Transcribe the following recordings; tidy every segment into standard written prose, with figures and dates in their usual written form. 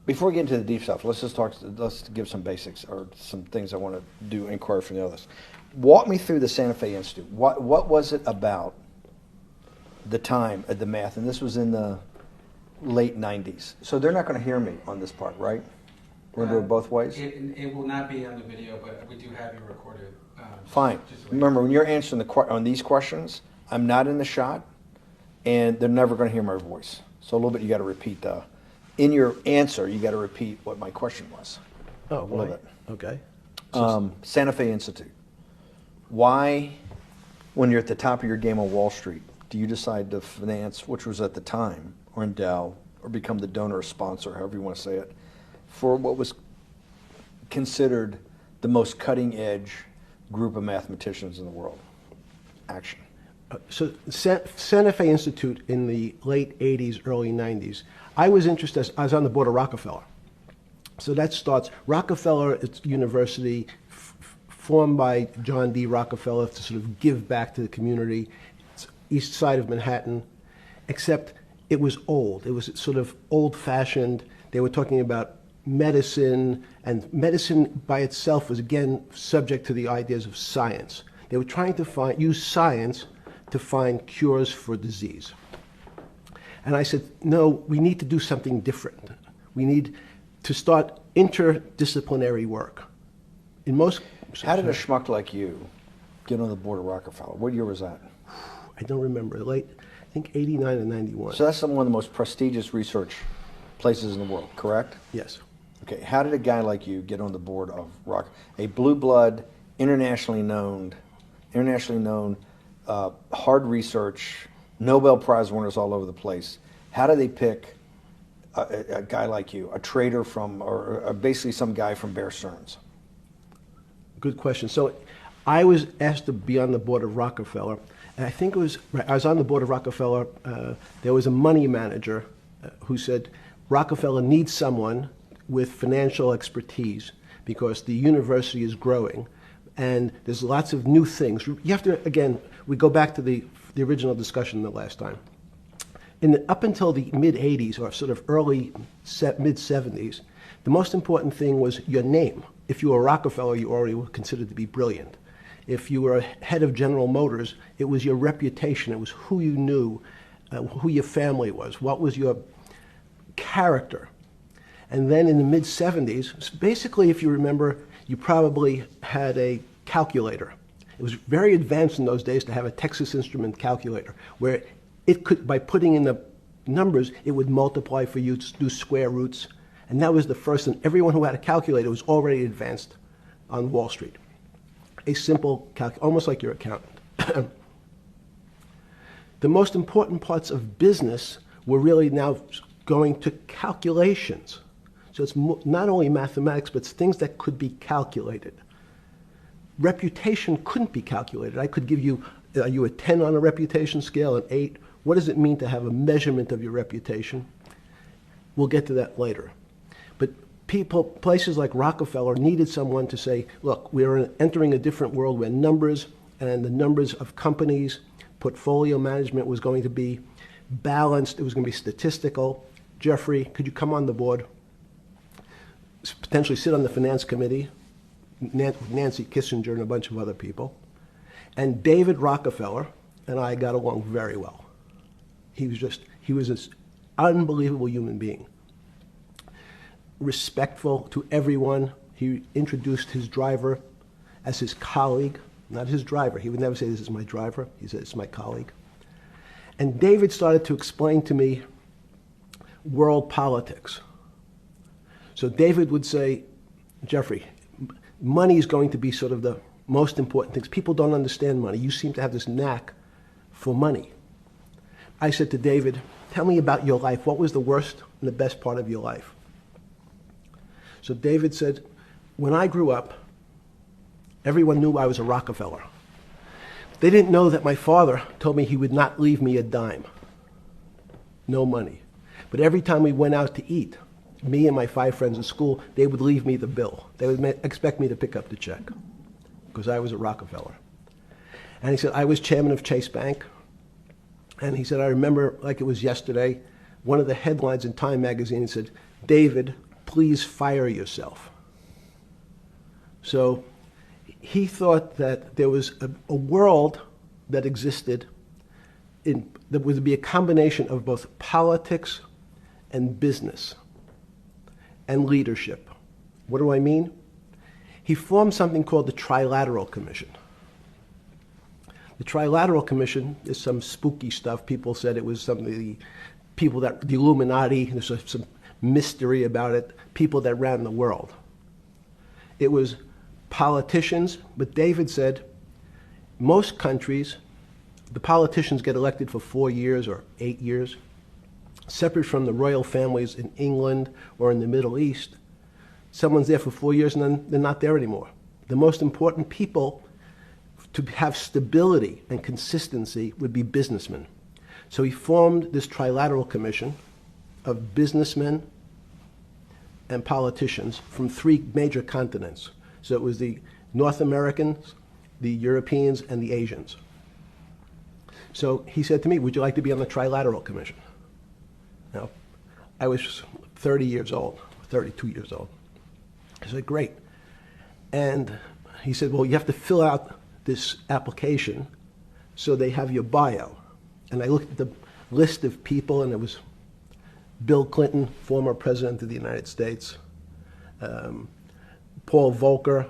Before we get into the deep stuff, let's give some basics or some things I want to do inquiry from the others. Walk me through the Santa Fe Institute. What was it about the time of the math? And this was in the late 90s. So they're not going to hear me on this part, right? We're going to do it both ways? It will not be on the video, but we do have you recorded. Fine. Remember, when you're answering on these questions, I'm not in the shot, and they're never going to hear my voice. So a little bit you got to repeat in your answer, you got to repeat what my question was. Oh, a little bit. Okay. Santa Fe Institute. Why, when you're at the top of your game on Wall Street, do you decide to finance, which was at the time, or endow, or become the donor or sponsor, however you want to say it, for what was considered the most cutting edge group of mathematicians in the world? Action. So Santa Fe Institute in the late 80s, early 90s, I was interested, I was on the board of Rockefeller. So that starts, Rockefeller, it's a university formed by John D. Rockefeller to sort of give back to the community. It's east side of Manhattan, except it was old. It was sort of old-fashioned. They were talking about medicine, and medicine by itself was, again, subject to the ideas of science. They were trying to use science to find cures for disease. And I said, no, we need to do something different. We need to start interdisciplinary work. How did a schmuck like you get on the board of Rockefeller? What year was that? I don't remember. I think 89 and 91. So that's one of the most prestigious research places in the world, correct? Yes. Okay, how did a guy like you get on the board of a blue blood, internationally known, hard research, Nobel Prize winners all over the place? How do they pick a guy like you, a trader from, or basically some guy from Bear Stearns? Good question. So I was asked to be on the board of Rockefeller, and I think it was, I was on the board of Rockefeller, there was a money manager who said, Rockefeller needs someone with financial expertise because the university is growing and there's lots of new things. You have to, again, we go back to the original discussion the last time. Up until the mid-'80s or sort of early mid-'70s, the most important thing was your name. If you were Rockefeller, you already were considered to be brilliant. If you were head of General Motors, it was your reputation. It was who you knew, who your family was, what was your character. And then in the mid-'70s, basically, if you remember, you probably had a calculator. It was very advanced in those days to have a Texas Instrument calculator, where it could, by putting in the numbers, it would multiply for you to do square roots. And that was the first, and everyone who had a calculator was already advanced on Wall Street. A simple almost like your accountant. The most important parts of business were really now going to calculations. So it's not only mathematics, but it's things that could be calculated. Reputation couldn't be calculated. I could give you, are you a 10 on a reputation scale, an 8? What does it mean to have a measurement of your reputation? We'll get to that later. But places like Rockefeller needed someone to say, look, we're entering a different world where numbers and the numbers of companies, portfolio management was going to be balanced. It was going to be statistical. Jeffrey, could you come on the board? Potentially sit on the finance committee, Nancy Kissinger and a bunch of other people. And David Rockefeller and I got along very well. He was an unbelievable human being. Respectful to everyone. He introduced his driver as his colleague, not his driver. He would never say, this is my driver. He said, it's my colleague. And David started to explain to me world politics. So David would say, Jeffrey, money is going to be sort of the most important things. People don't understand money. You seem to have this knack for money. I said to David, tell me about your life. What was the worst and the best part of your life? So David said, when I grew up, everyone knew I was a Rockefeller. They didn't know that my father told me he would not leave me a dime. No money. But every time we went out to eat, me and my 5 friends at school, they would leave me the bill. They would expect me to pick up the check because I was a Rockefeller. And he said, I was chairman of Chase Bank. And he said, I remember like it was yesterday, one of the headlines in Time magazine said, David please fire yourself. So he thought that there was a world that existed that would be a combination of both politics and business and leadership. What do I mean? He formed something called the Trilateral Commission. The Trilateral Commission is some spooky stuff. People said it was the Illuminati, there's some mystery about it, people that ran the world. It was politicians, but David said most countries, the politicians get elected for 4 years or 8 years, separate from the royal families in England or in the Middle East. Someone's there for 4 years and then they're not there anymore. The most important people to have stability and consistency would be businessmen. So he formed this Trilateral Commission of businessmen and politicians from 3 major continents. So it was the North Americans, the Europeans, and the Asians. So he said to me, would you like to be on the Trilateral Commission? Now, I was 30 years old, 32 years old. I said, great. And he said, well, you have to fill out this application so they have your bio. And I looked at the list of people, and it was Bill Clinton, former president of the United States, Paul Volcker,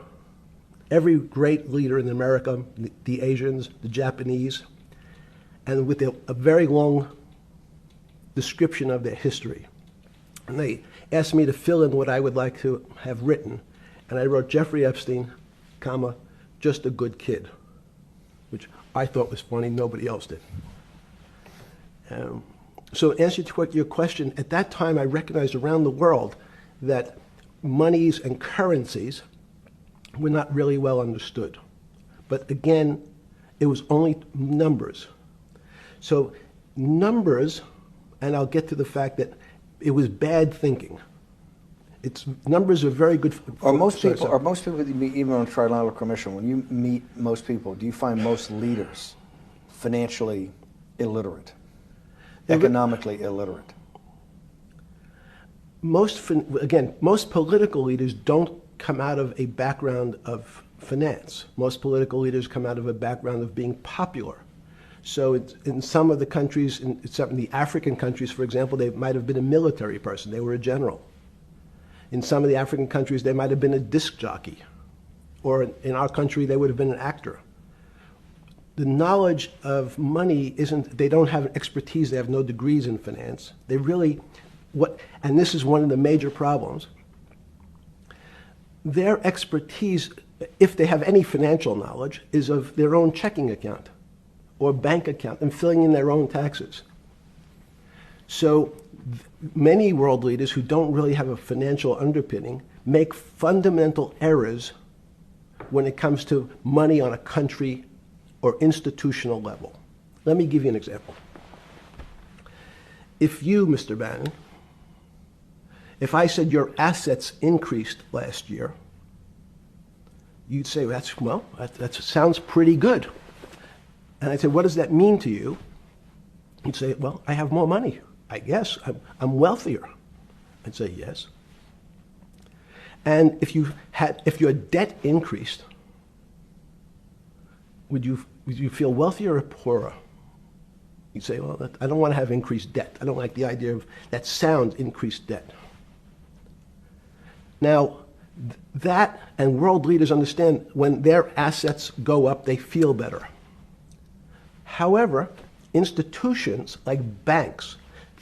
every great leader in America, the Asians, the Japanese, and with a very long description of their history. And they asked me to fill in what I would like to have written. And I wrote Jeffrey Epstein, comma, just a good kid, which I thought was funny, nobody else did. So to answer your question, at that time I recognized around the world that monies and currencies were not really well understood. But again, it was only numbers. So numbers, and I'll get to the fact that it was bad thinking. Numbers are very good. Are most people that you meet, even on a Trilateral Commission, when you meet most people, do you find most leaders financially illiterate, economically illiterate? Most political leaders don't come out of a background of finance. Most political leaders come out of a background of being popular. So in some of the countries, in the African countries, for example, they might have been a military person. They were a general. In some of the African countries, they might have been a disc jockey. Or in our country, they would have been an actor. The knowledge of money they don't have an expertise, they have no degrees in finance. They really, and this is one of the major problems, their expertise, if they have any financial knowledge, is of their own checking account or bank account and filling in their own taxes. So many world leaders who don't really have a financial underpinning make fundamental errors when it comes to money on a country or institutional level. Let me give you an example. If you, Mr. Bannon, if I said your assets increased last year, you'd say, that sounds pretty good. And I'd say, what does that mean to you? You'd say, well, I have more money. I guess I'm wealthier. I'd say, yes. And if your debt increased, would you feel wealthier or poorer? You'd say, well, I don't want to have increased debt. I don't like the idea of that sound, increased debt. Now, that and world leaders understand when their assets go up, they feel better. However, institutions like banks,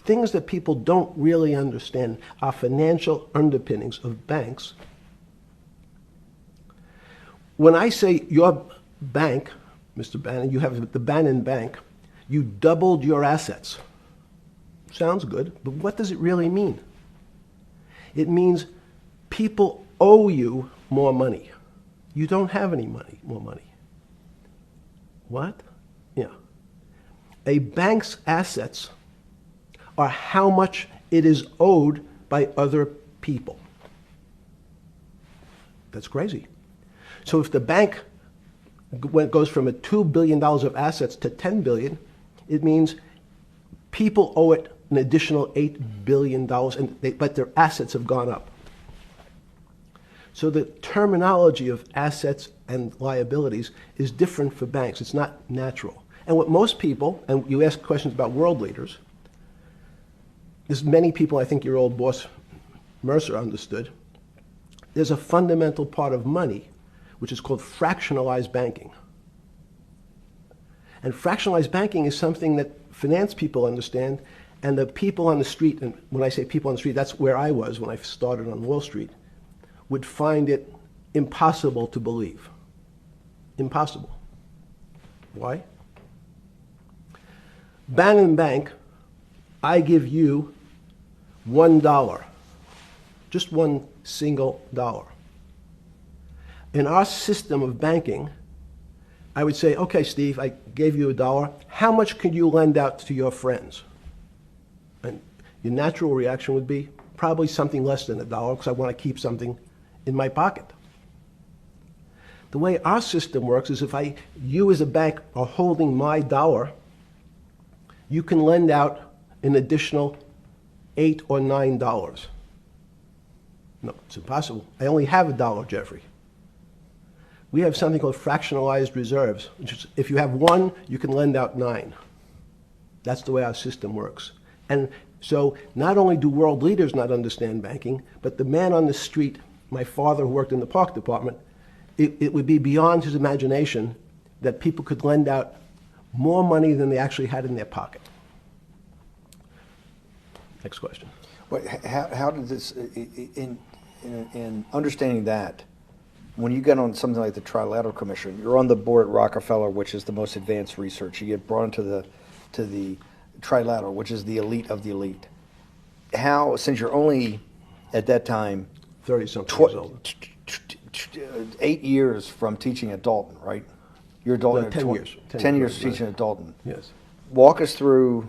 things that people don't really understand are financial underpinnings of banks. When I say your bank, Mr. Bannon, you have the Bannon Bank, you doubled your assets. Sounds good, but what does it really mean? It means people owe you more money. You don't have any more money. What? Yeah. A bank's assets are how much it is owed by other people. That's crazy. So if the bank goes from $2 billion of assets to $10 billion, it means people owe it an additional $8 billion, but their assets have gone up. So the terminology of assets and liabilities is different for banks. It's not natural. And what most people, and you ask questions about world leaders, there's many people, I think your old boss Mercer understood, there's a fundamental part of money which is called fractionalized banking. And fractionalized banking is something that finance people understand, and the people on the street, and when I say people on the street, that's where I was when I started on Wall Street, would find it impossible to believe. Impossible. Why? Bannon Bank, I give you $1, just one single dollar. In our system of banking, I would say, okay, Steve, I gave you $1. How much could you lend out to your friends? And your natural reaction would be probably something less than $1 because I want to keep something in my pocket. The way our system works is if you as a bank are holding my dollar, you can lend out an additional $8 or $9. No, it's impossible. I only have $1, Jeffrey. We have something called fractionalized reserves, which is if you have 1, you can lend out 9. That's the way our system works. And so not only do world leaders not understand banking, but the man on the street, my father who worked in the park department, it would be beyond his imagination that people could lend out more money than they actually had in their pocket. Next question. But how did this, in understanding that, when you get on something like the Trilateral Commission, you're on the board at Rockefeller, which is the most advanced research. You get brought into the Trilateral, which is the elite of the elite. How, since you're only at that time 30-something years old. 8 years from teaching at Dalton, right? You're Dalton. No, 10 years. 10 years teaching at Dalton. Yes. Walk us through.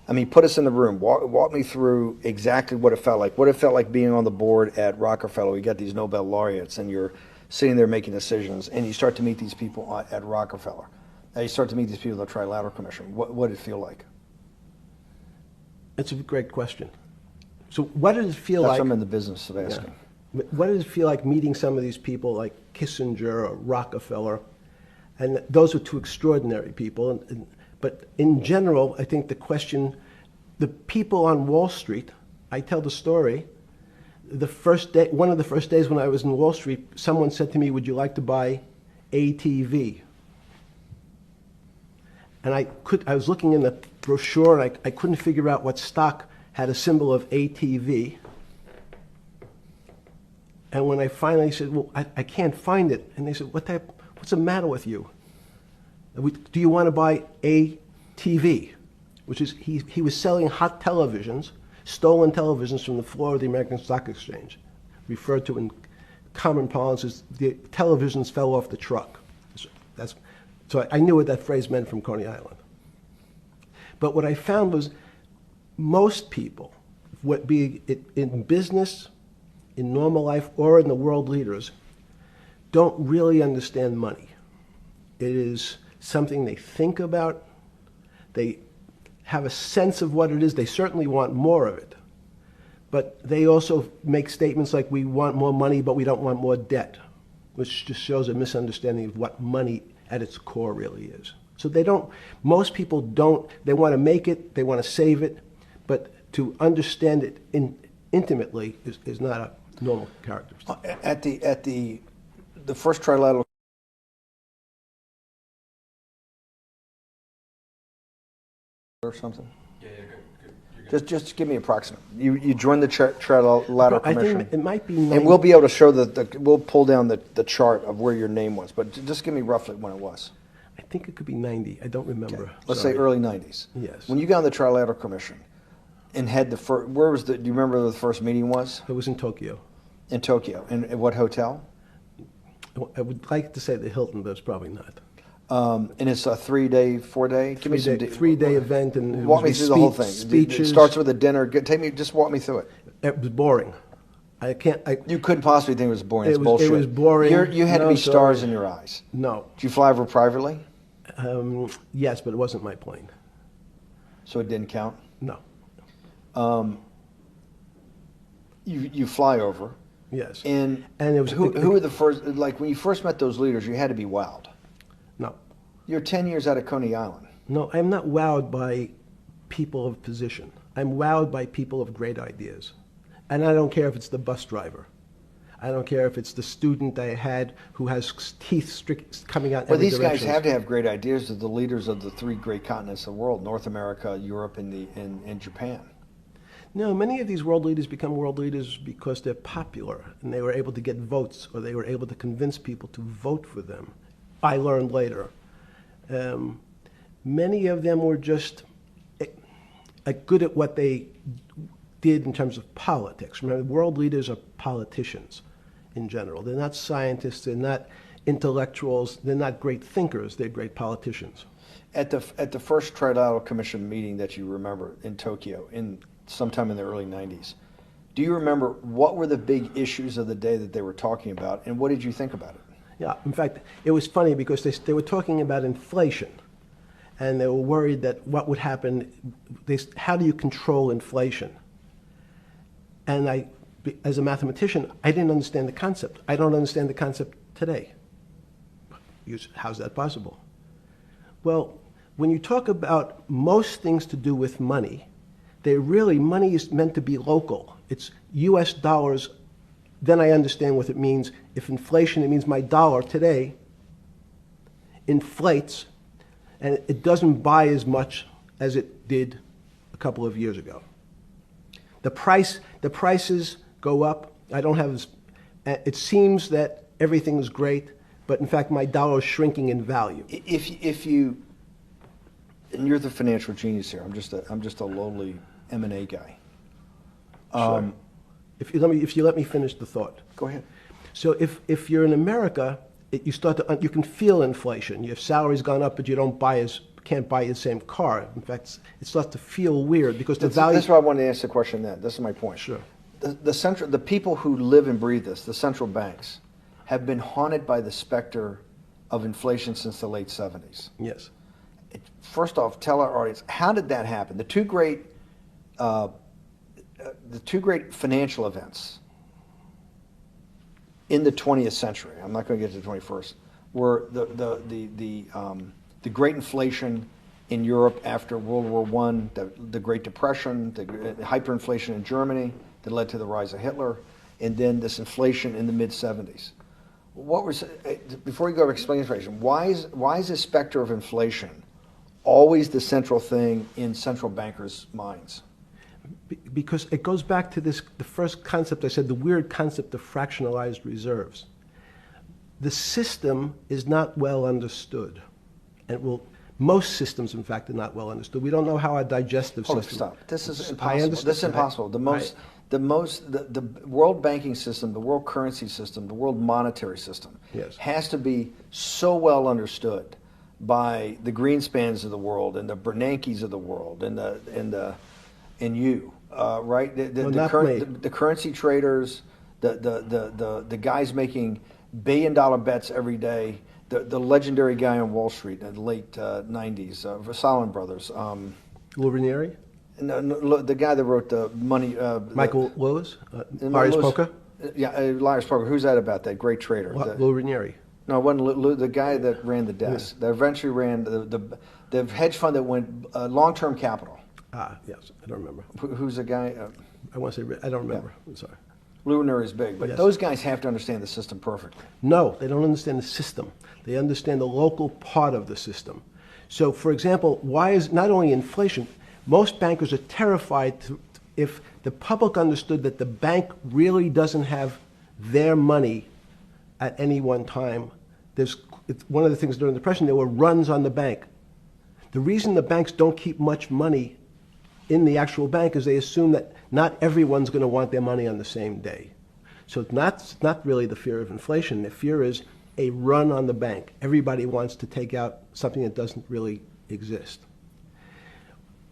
I mean, put us in the room. Walk me through exactly what it felt like. What it felt like being on the board at Rockefeller. You got these Nobel laureates, and you're sitting there making decisions, and you start to meet these people at Rockefeller. Now you start to meet these people at the Trilateral Commission. What did it feel like? It's a great question. So what does it feel That's like? what I'm in the business of asking. Yeah. What does it feel like meeting some of these people like Kissinger or Rockefeller? And those are two extraordinary people. But in general, I think the question, the people on Wall Street, I tell the story, the first day, one of the first days when I was in Wall Street, someone said to me, would you like to buy ATV? And I was looking in the brochure, and I couldn't figure out what stock had a symbol of ATV. And when I finally said, well, I can't find it, and they said, what's the matter with you? Do you want to buy ATV? Which is, he was selling hot televisions, stolen televisions from the floor of the American Stock Exchange, referred to in common parlance as the televisions fell off the truck. So I knew what that phrase meant from Coney Island. But what I found was most people, be it in business, in normal life, or in the world leaders, don't really understand money. It is something they think about. They have a sense of what it is. They certainly want more of it. But they also make statements like, we want more money, but we don't want more debt, which just shows a misunderstanding of what money at its core really is. So most people don't, they want to make it, they want to save it, but to understand it intimately is not a normal characteristic. At the first Trilateral or something? Yeah, you're good. Just give me approximate. You joined the Trilateral I Commission. think it might be and we'll be able to show we'll pull down the chart of where your name was, but just give me roughly when it was. I think it could be 90. I don't remember. Okay. Let's say early 90s. Yes. When you got on the Trilateral Commission and had do you remember where the first meeting was? It was in Tokyo. In Tokyo. And at what hotel? I would like to say the Hilton, but it's probably not. And it's a 3-day, 4-day? Give me some 3-day event. And walk me through the whole thing. Speeches. It starts with a dinner. Just walk me through it. It was boring. You couldn't possibly think it was boring. It's bullshit. It was boring. You had to be stars in your eyes. No. Did you fly over privately? Yes, but it wasn't my plane. So it didn't count? No. You fly over. Yes. And it was who were the first? Like when you first met those leaders, you had to be wowed. No. You're 10 years out of Coney Island. No, I'm not wowed by people of position. I'm wowed by people of great ideas. And I don't care if it's the bus driver. I don't care if it's the student I had who has teeth coming out in Well, every these direction. guys have to have great ideas. They're the leaders of the three great continents of the world: North America, Europe, and Japan. No, many of these world leaders become world leaders because they're popular and they were able to get votes or they were able to convince people to vote for them. I learned later. Many of them were just good at what they did in terms of politics. Remember, world leaders are politicians in general. They're not scientists, they're not intellectuals, they're not great thinkers, they're great politicians. At the first Trilateral Commission meeting that you remember in Tokyo, sometime in the early 90s, do you remember what were the big issues of the day that they were talking about, and what did you think about it? Yeah, in fact, it was funny because they were talking about inflation, and they were worried that what would happen, how do you control inflation? And as a mathematician, I didn't understand the concept. I don't understand the concept today. How's that possible? Well, when you talk about most things to do with money, money is meant to be local. It's US dollars, then I understand what it means. If inflation, it means my dollar today inflates, and it doesn't buy as much as it did a couple of years ago. The prices go up. It seems that everything is great, but in fact my dollar is shrinking in value. If you, and you're the financial genius here. I'm just a lowly M&A guy. Sure. If you let me finish the thought. Go ahead. So if you're in America, you can feel inflation. Your salary's gone up, but you can't buy the same car. In fact, it starts to feel weird because the value. That's why I wanted to ask the question then. This is my point. Sure. The people who live and breathe this, the central banks, have been haunted by the specter of inflation since the late 70s. Yes. First off, tell our audience, how did that happen? The two great financial events in the 20th century, I'm not going to get to the 21st, were the Great Inflation in Europe after World War I, the Great Depression, the hyperinflation in Germany that led to the rise of Hitler, and then this inflation in the mid-70s. Before you go to explain inflation, why is the specter of inflation always the central thing in central bankers' minds? Because it goes back to the first concept I said, the weird concept of fractionalized reserves. The system is not well understood. Most systems, in fact, are not well understood. We don't know how our digestive system. Stop. This is I impossible. understand. This is impossible. The world banking system, the world currency system, the world monetary system Yes. has to be so well understood by the Greenspans of the world and the Bernankes of the world and you, right? The currency traders, the guys making billion-dollar bets every day. The legendary guy on Wall Street in the late 90s, Salomon Brothers. Lou Ranieri? No, the guy that wrote the money. Michael Lewis? Marius Poker? Yeah, Marius Poker. Who's that about? That great trader. Lou Ranieri. No, it wasn't Lou, the guy that ran the desk. Yeah. That eventually ran the hedge fund that went long-term capital. Yes, I don't remember. Who's the guy? I want to say, I don't remember. Yeah. I'm sorry. Lou Ranieri is big, but Yes. those guys have to understand the system perfectly. No, they don't understand the system. They understand the local part of the system. So, for example, why is not only inflation, most bankers are terrified if the public understood that the bank really doesn't have their money at any one time. It's one of the things during the Depression, there were runs on the bank. The reason the banks don't keep much money in the actual bank is they assume that not everyone's going to want their money on the same day. So it's not really the fear of inflation. The fear is a run on the bank. Everybody wants to take out something that doesn't really exist.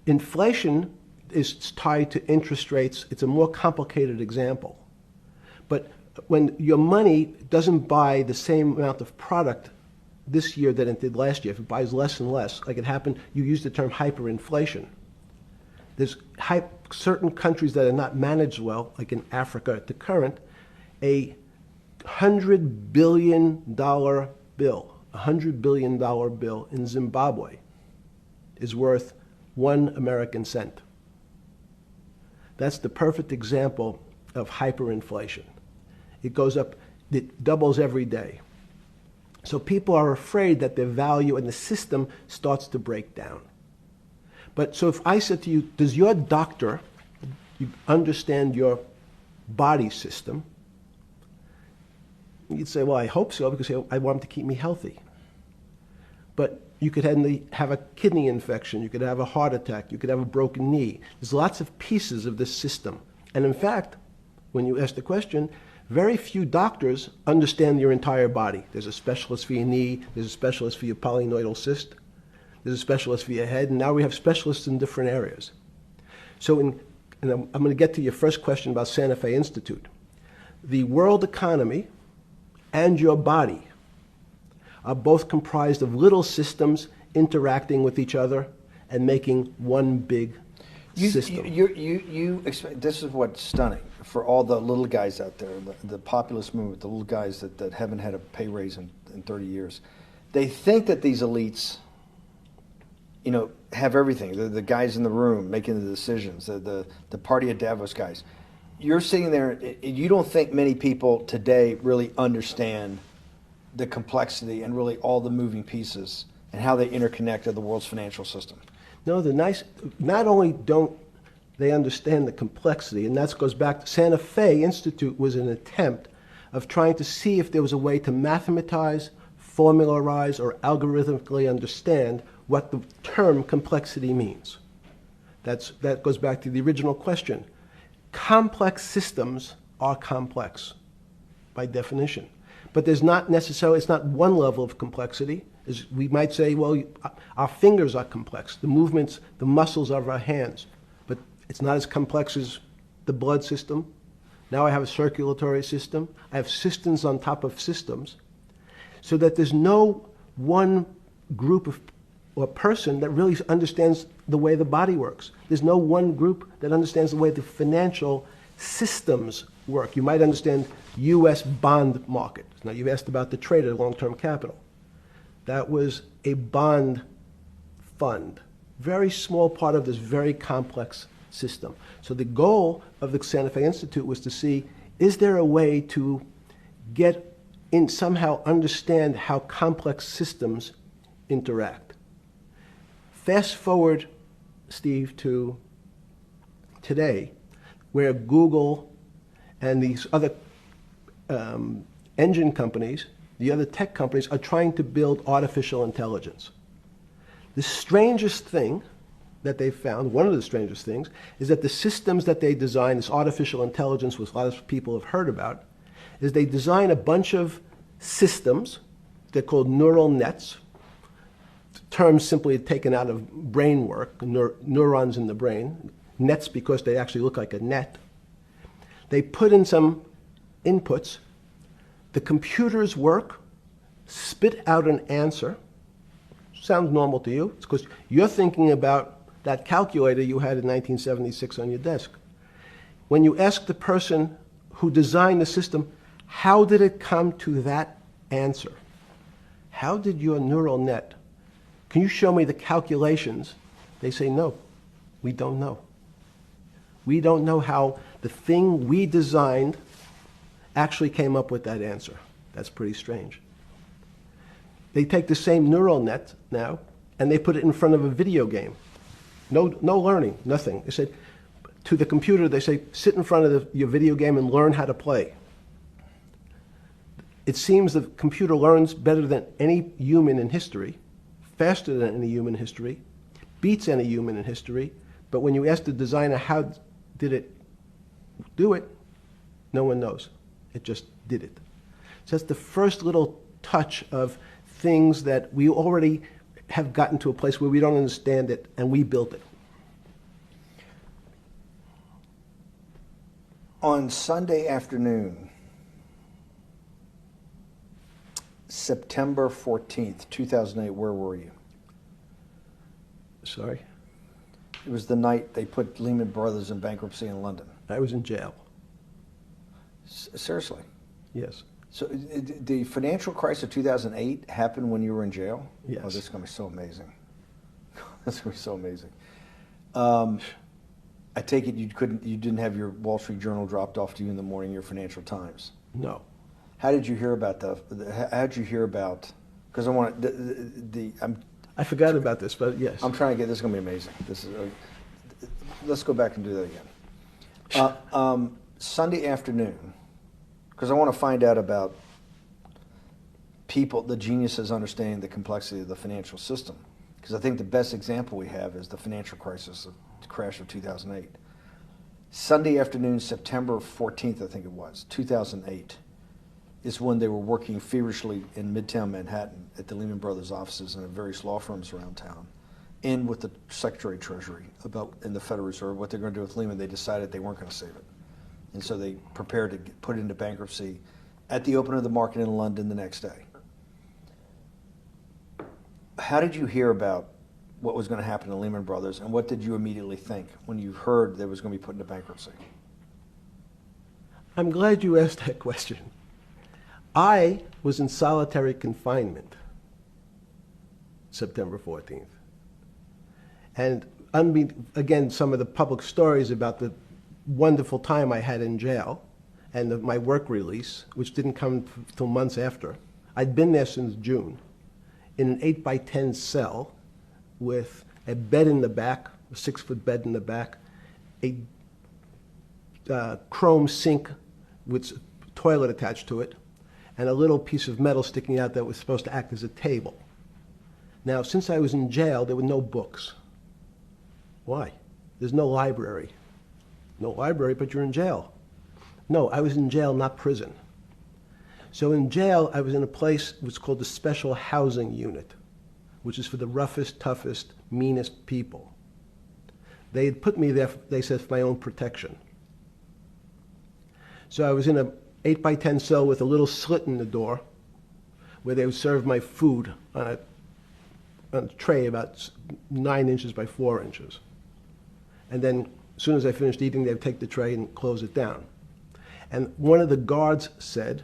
Inflation is tied to interest rates. It's a more complicated example. But when your money doesn't buy the same amount of product this year than it did last year, if it buys less and less, like it happened, you used the term hyperinflation. There's certain countries that are not managed well, like in Africa at the current, A $100 billion bill, $100 billion bill in Zimbabwe is worth 1 American cent. That's the perfect example of hyperinflation. It goes up, it doubles every day. So people are afraid that their value in the system starts to break down. But so if I said to you, does your doctor understand your body system? You'd say, well, I hope so, because I want him to keep me healthy. But you could have a kidney infection, you could have a heart attack, you could have a broken knee. There's lots of pieces of this system. And in fact, when you ask the question, very few doctors understand your entire body. There's a specialist for your knee, there's a specialist for your polynoidal cyst, there's a specialist for your head, and now we have specialists in different areas. So and I'm going to get to your first question about Santa Fe Institute. The world economy and your body are both comprised of little systems interacting with each other and making one big system. This is what's stunning for all the little guys out there, the populist movement, the little guys that haven't had a pay raise in 30 years. They think that these elites, have everything. The guys in the room making the decisions, the party at Davos guys. You're sitting there, you don't think many people today really understand the complexity and really all the moving pieces and how they interconnect to the world's financial system. No, not only don't they understand the complexity, and that goes back to Santa Fe Institute was an attempt of trying to see if there was a way to mathematize, formularize, or algorithmically understand what the term complexity means. That goes back to the original question. Complex systems are complex by definition. But there's not necessarily, it's not one level of complexity. We might say, well, our fingers are complex, the movements, the muscles of our hands, but it's not as complex as the blood system. Now I have a circulatory system. I have systems on top of systems, so that there's no one group or person that really understands the way the body works. There's no one group that understands the way the financial systems work. You might understand U.S. bond market. Now, you've asked about the trader, long-term capital. That was a bond fund, very small part of this very complex system. So the goal of the Santa Fe Institute was to see, is there a way to get in, somehow understand how complex systems interact? Fast forward, Steve, to today, where Google and these other engine companies, the other tech companies, are trying to build artificial intelligence. The strangest thing that they've found, one of the strangest things, is that the systems that they design, this artificial intelligence, which a lot of people have heard about, is they design a bunch of systems. They're called neural nets. The term simply taken out of brain work, neurons in the brain. Nets because they actually look like a net. They put in some inputs. The computers work, spit out an answer. Sounds normal to you. It's because you're thinking about that calculator you had in 1976 on your desk. When you ask the person who designed the system, how did it come to that answer? How did your neural net, can you show me the calculations? They say, no, we don't know. We don't know how the thing we designed actually came up with that answer. That's pretty strange. They take the same neural net now and they put it in front of a video game. No learning, nothing. They said to the computer, they say, sit in front of your video game and learn how to play. It seems the computer learns better than any human in history, faster than any human in history, beats any human in history, but when you ask the designer how did it do it, no one knows. It just did it. So that's the first little touch of things that we already have gotten to a place where we don't understand it, and we built it. On Sunday afternoon, September 14th, 2008, where were you? Sorry? It was the night they put Lehman Brothers in bankruptcy in London. I was in jail. Seriously. Yes. So the financial crisis of 2008 happened when you were in jail? Yes. Oh, this is going to be so amazing. This is going to be so amazing. I take it you didn't have your Wall Street Journal dropped off to you in the morning, your Financial Times. No. How did you hear about because I want I forgot about this, but yes. I'm trying to get, this is going to be amazing. This is, let's go back and do that again. Sunday afternoon, because I want to find out about people, the geniuses understanding the complexity of the financial system. Because I think the best example we have is the financial crisis, the crash of 2008. Sunday afternoon, September 14th, I think it was, 2008, is when they were working feverishly in Midtown Manhattan at the Lehman Brothers offices and at various law firms around town, and with the Secretary of Treasury in the Federal Reserve, what they're going to do with Lehman. They decided they weren't going to save it. And so they prepared to put it into bankruptcy at the open of the market in London the next day. How did you hear about what was going to happen to Lehman Brothers, and what did you immediately think when you heard that it was going to be put into bankruptcy? I'm glad you asked that question. I was in solitary confinement September 14th. And again, some of the public stories about the wonderful time I had in jail and my work release, which didn't come till months after. I'd been there since June in an 8x10 cell with a bed in the back, a 6-foot bed in the back, a chrome sink with a toilet attached to it, and a little piece of metal sticking out that was supposed to act as a table. Now, since I was in jail, there were no books. Why? There's no library. No library, but you're in jail. No, I was in jail, not prison. So in jail, I was in a place what's called the Special Housing Unit, which is for the roughest, toughest, meanest people. They had put me there, they said, for my own protection. So I was in a 8x10 cell with a little slit in the door where they would serve my food on a tray about 9 inches by 4 inches. And then as soon as I finished eating, they would take the tray and close it down. And one of the guards said,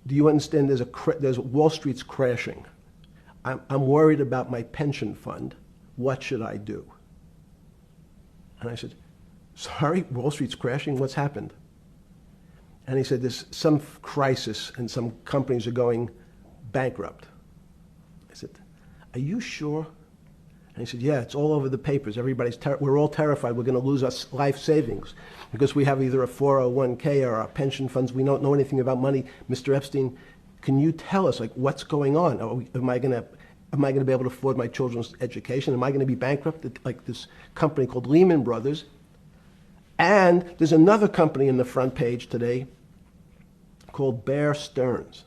do you understand there's Wall Street's crashing. I'm worried about my pension fund. What should I do? And I said, sorry, Wall Street's crashing? What's happened? And he said, there's some crisis and some companies are going bankrupt. I said, are you sure? And he said, yeah, it's all over the papers. We're all terrified we're going to lose our life savings because we have either a 401k or our pension funds. We don't know anything about money. Mr. Epstein, can you tell us, like, what's going on? Am I going to be able to afford my children's education? Am I going to be bankrupt like this company called Lehman Brothers? And there's another company in the front page today called Bear Stearns.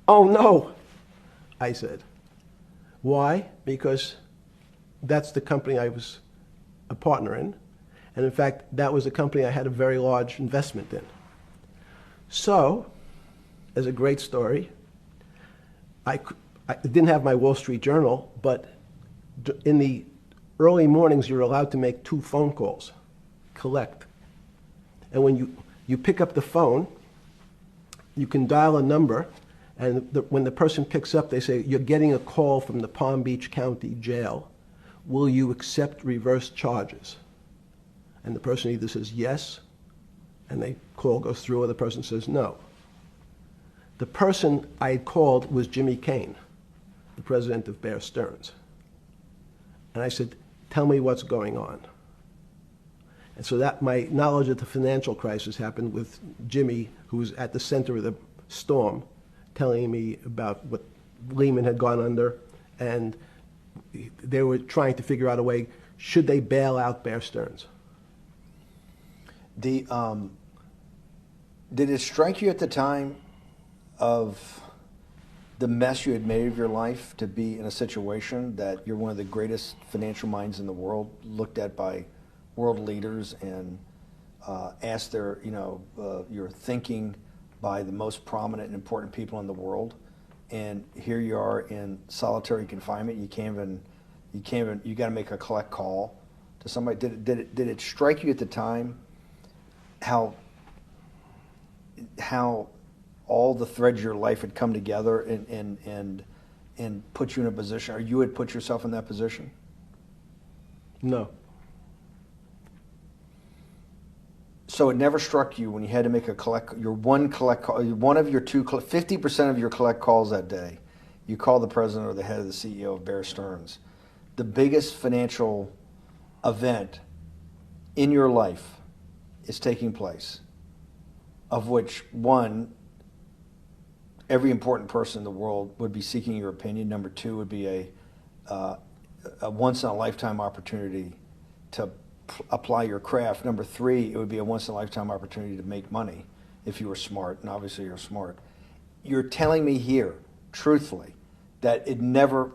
Oh, no, I said. Why? Because that's the company I was a partner in. And in fact, that was a company I had a very large investment in. So, as a great story, I didn't have my Wall Street Journal, but in the early mornings, you're allowed to make 2 phone calls, collect. And when you pick up the phone, you can dial a number, and when the person picks up, they say, you're getting a call from the Palm Beach County Jail. Will you accept reverse charges? And the person either says yes, and the call goes through, or the person says no. The person I had called was Jimmy Kane, the president of Bear Stearns. And I said, tell me what's going on. And so that my knowledge of the financial crisis happened with Jimmy, who was at the center of the storm, telling me about what Lehman had gone under, and they were trying to figure out a way, should they bail out Bear Stearns? Did it strike you at the time of the mess you had made of your life to be in a situation that you're one of the greatest financial minds in the world, looked at by world leaders and asked your thinking by the most prominent and important people in the world, and here you are in solitary confinement. You got to make a collect call to somebody. Did it strike you at the time how all the threads of your life had come together and put you in a position, or you had put yourself in that position? No. So it never struck you when you had to make one of your 50% of your collect calls that day, you call the president or the head of the CEO of Bear Stearns. The biggest financial event in your life is taking place, of which one, every important person in the world would be seeking your opinion. Number two would be a once-in-a-lifetime opportunity to apply your craft. Number three, it would be a once-in-a-lifetime opportunity to make money if you were smart, and obviously you're smart. You're telling me here, truthfully, that it never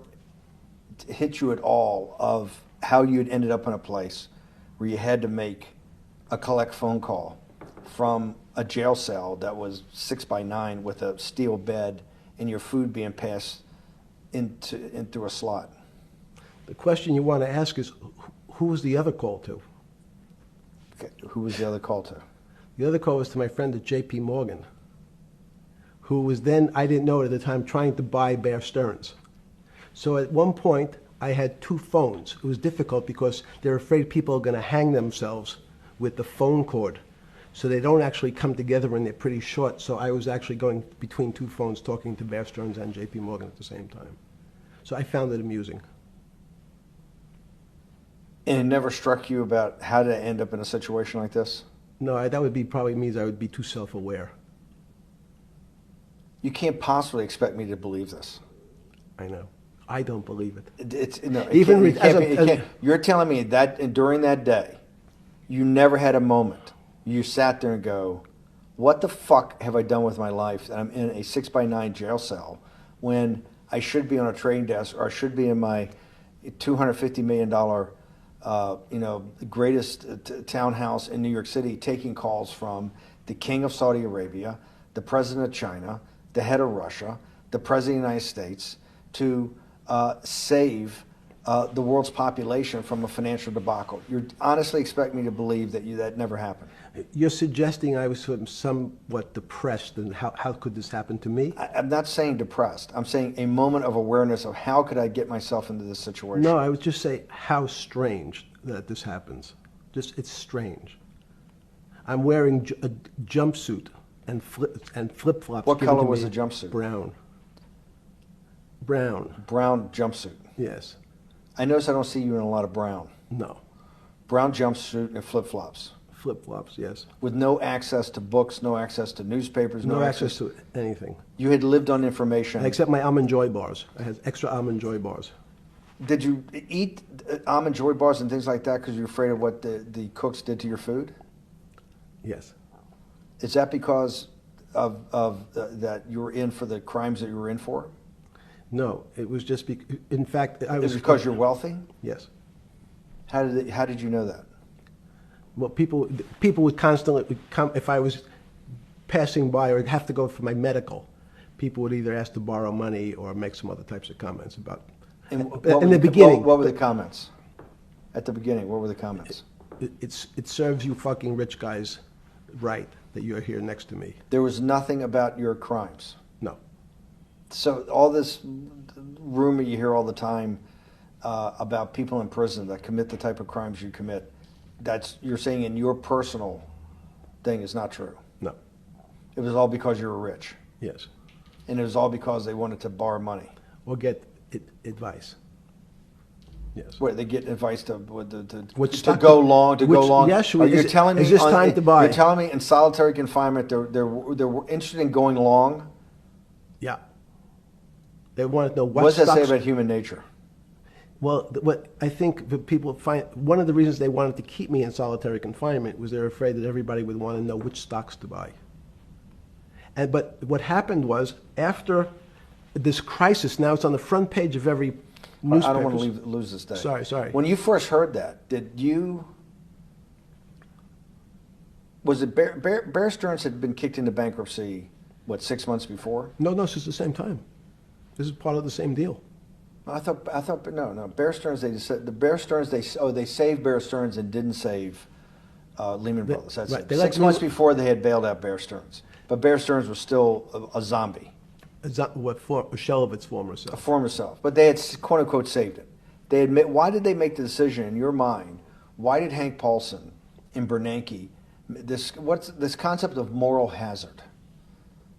hit you at all of how you'd ended up in a place where you had to make a collect phone call from a jail cell that was 6x9 with a steel bed and your food being passed in through a slot. The question you want to ask is, who was the other call to? Okay. Who was the other call to? The other call was to my friend at J.P. Morgan, who was then, I didn't know it at the time, trying to buy Bear Stearns. So at one point, I had two phones. It was difficult because they're afraid people are going to hang themselves with the phone cord. So they don't actually come together and they're pretty short. So I was actually going between two phones talking to Bear Stearns and J.P. Morgan at the same time. So I found it amusing. And it never struck you about how to end up in a situation like this? No, that would be probably means I would be too self-aware. You can't possibly expect me to believe this. I know. I don't believe it. You're telling me that during that day, you never had a moment. You sat there and go, what the fuck have I done with my life that I'm in a 6x9 jail cell when I should be on a trading desk, or I should be in my $250 million greatest townhouse in New York City, taking calls from the king of Saudi Arabia, the president of China, the head of Russia, the president of the United States, to save the world's population from a financial debacle. You honestly expect me to believe that that never happened? You're suggesting I was sort of somewhat depressed, and how could this happen to me? I'm not saying depressed. I'm saying a moment of awareness of how could I get myself into this situation. No, I would just say how strange that this happens. Just, it's strange. I'm wearing a jumpsuit and flip-flops. What color was the jumpsuit? Brown. Brown. Brown jumpsuit. Yes. I notice I don't see you in a lot of brown. No. Brown jumpsuit and flip-flops. Flip-flops, yes. With no access to books, no access to newspapers, no access to anything. You had lived on information. Except my Almond Joy bars. I had extra Almond Joy bars. Did you eat Almond Joy bars and things like that because you're afraid of what the cooks did to your food? Yes. Is that because of that you were in for the crimes that you were in for? No, it was just in fact, I was. Is it because you're wealthy? Yes. How did you know that? Well, people would constantly come if I was passing by or have to go for my medical. People would either ask to borrow money or make some other types of comments about. In the beginning, what were the comments? At the beginning, what were the comments? It serves you fucking rich guys right that you're here next to me. There was nothing about your crimes. No. So all this rumor you hear all the time about people in prison that commit the type of crimes you commit, you're saying in your personal thing is not true. No. It was all because you were rich. Yes. And it was all because they wanted to borrow money. Or get advice. Yes. Wait, they get advice to go long. Yes. You're telling me is this time to buy? You're telling me in solitary confinement they're interested in going long. Yeah. They want to know what does that say about human nature? Well, what I think the people find, one of the reasons they wanted to keep me in solitary confinement was they're afraid that everybody would want to know which stocks to buy. But what happened was, after this crisis, now it's on the front page of every newspaper. I don't want to lose this day. Sorry. When you first heard that, was it Bear Stearns had been kicked into bankruptcy, 6 months before? No, this is the same time. This is part of the same deal. I thought no. Bear Stearns, they saved Bear Stearns and didn't save Lehman Brothers. That's right, it. they let 6 months Lehman- before they had bailed out Bear Stearns. But Bear Stearns was still a zombie, A shell of its former a self. former self. But they had, quote unquote, saved it. They admit, why did they make the decision in your mind? Why did Hank Paulson and Bernanke, what's this concept of moral hazard?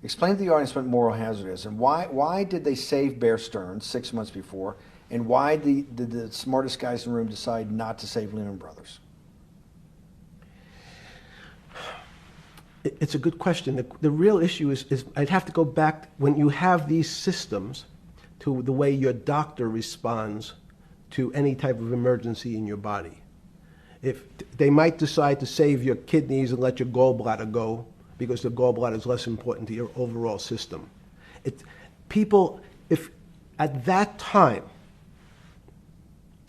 Explain to the audience what moral hazard is, and why did they save Bear Stearns 6 months before, and why did the smartest guys in the room decide not to save Lehman Brothers? It's a good question. The real issue is I'd have to go back when you have these systems to the way your doctor responds to any type of emergency in your body. If they might decide to save your kidneys and let your gallbladder go because the gallbladder is less important to your overall system. If at that time,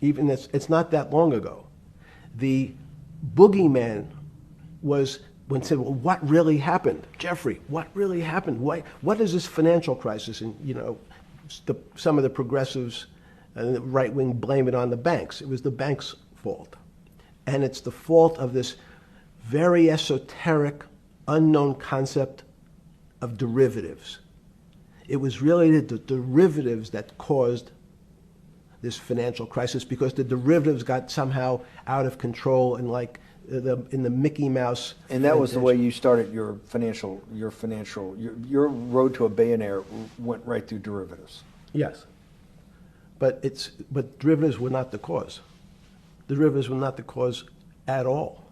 even it's not that long ago, the boogeyman was when said, well, what really happened? Jeffrey, what really happened? What is this financial crisis? And, some of the progressives and the right wing blame it on the banks. It was the banks' fault. And it's the fault of this very esoteric, unknown concept of derivatives. It was really the derivatives that caused this financial crisis because the derivatives got somehow out of control and in the Mickey Mouse. And that was the way you started your road to a billionaire went right through derivatives. Yes. But derivatives were not the cause. Derivatives were not the cause at all.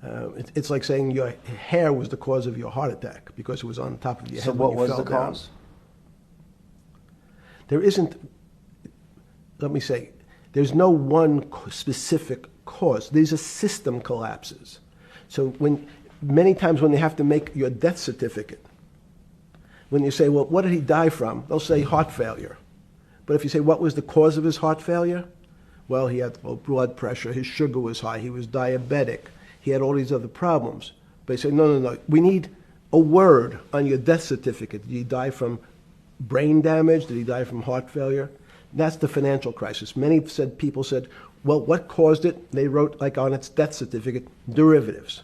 It's like saying your hair was the cause of your heart attack because it was on top of your head. So what when you was fell the down. cause? There isn't, let me say, there's no one specific cause. These are system collapses. So many times when they have to make your death certificate, when you say, well, what did he die from? They'll say heart failure. But if you say, what was the cause of his heart failure? Well, he had low blood pressure, his sugar was high, he was diabetic, he had all these other problems. But they say, no, we need a word on your death certificate. Did he die from brain damage? Did he die from heart failure? That's the financial crisis. Many people said, well, what caused it? They wrote, like on its death certificate, derivatives.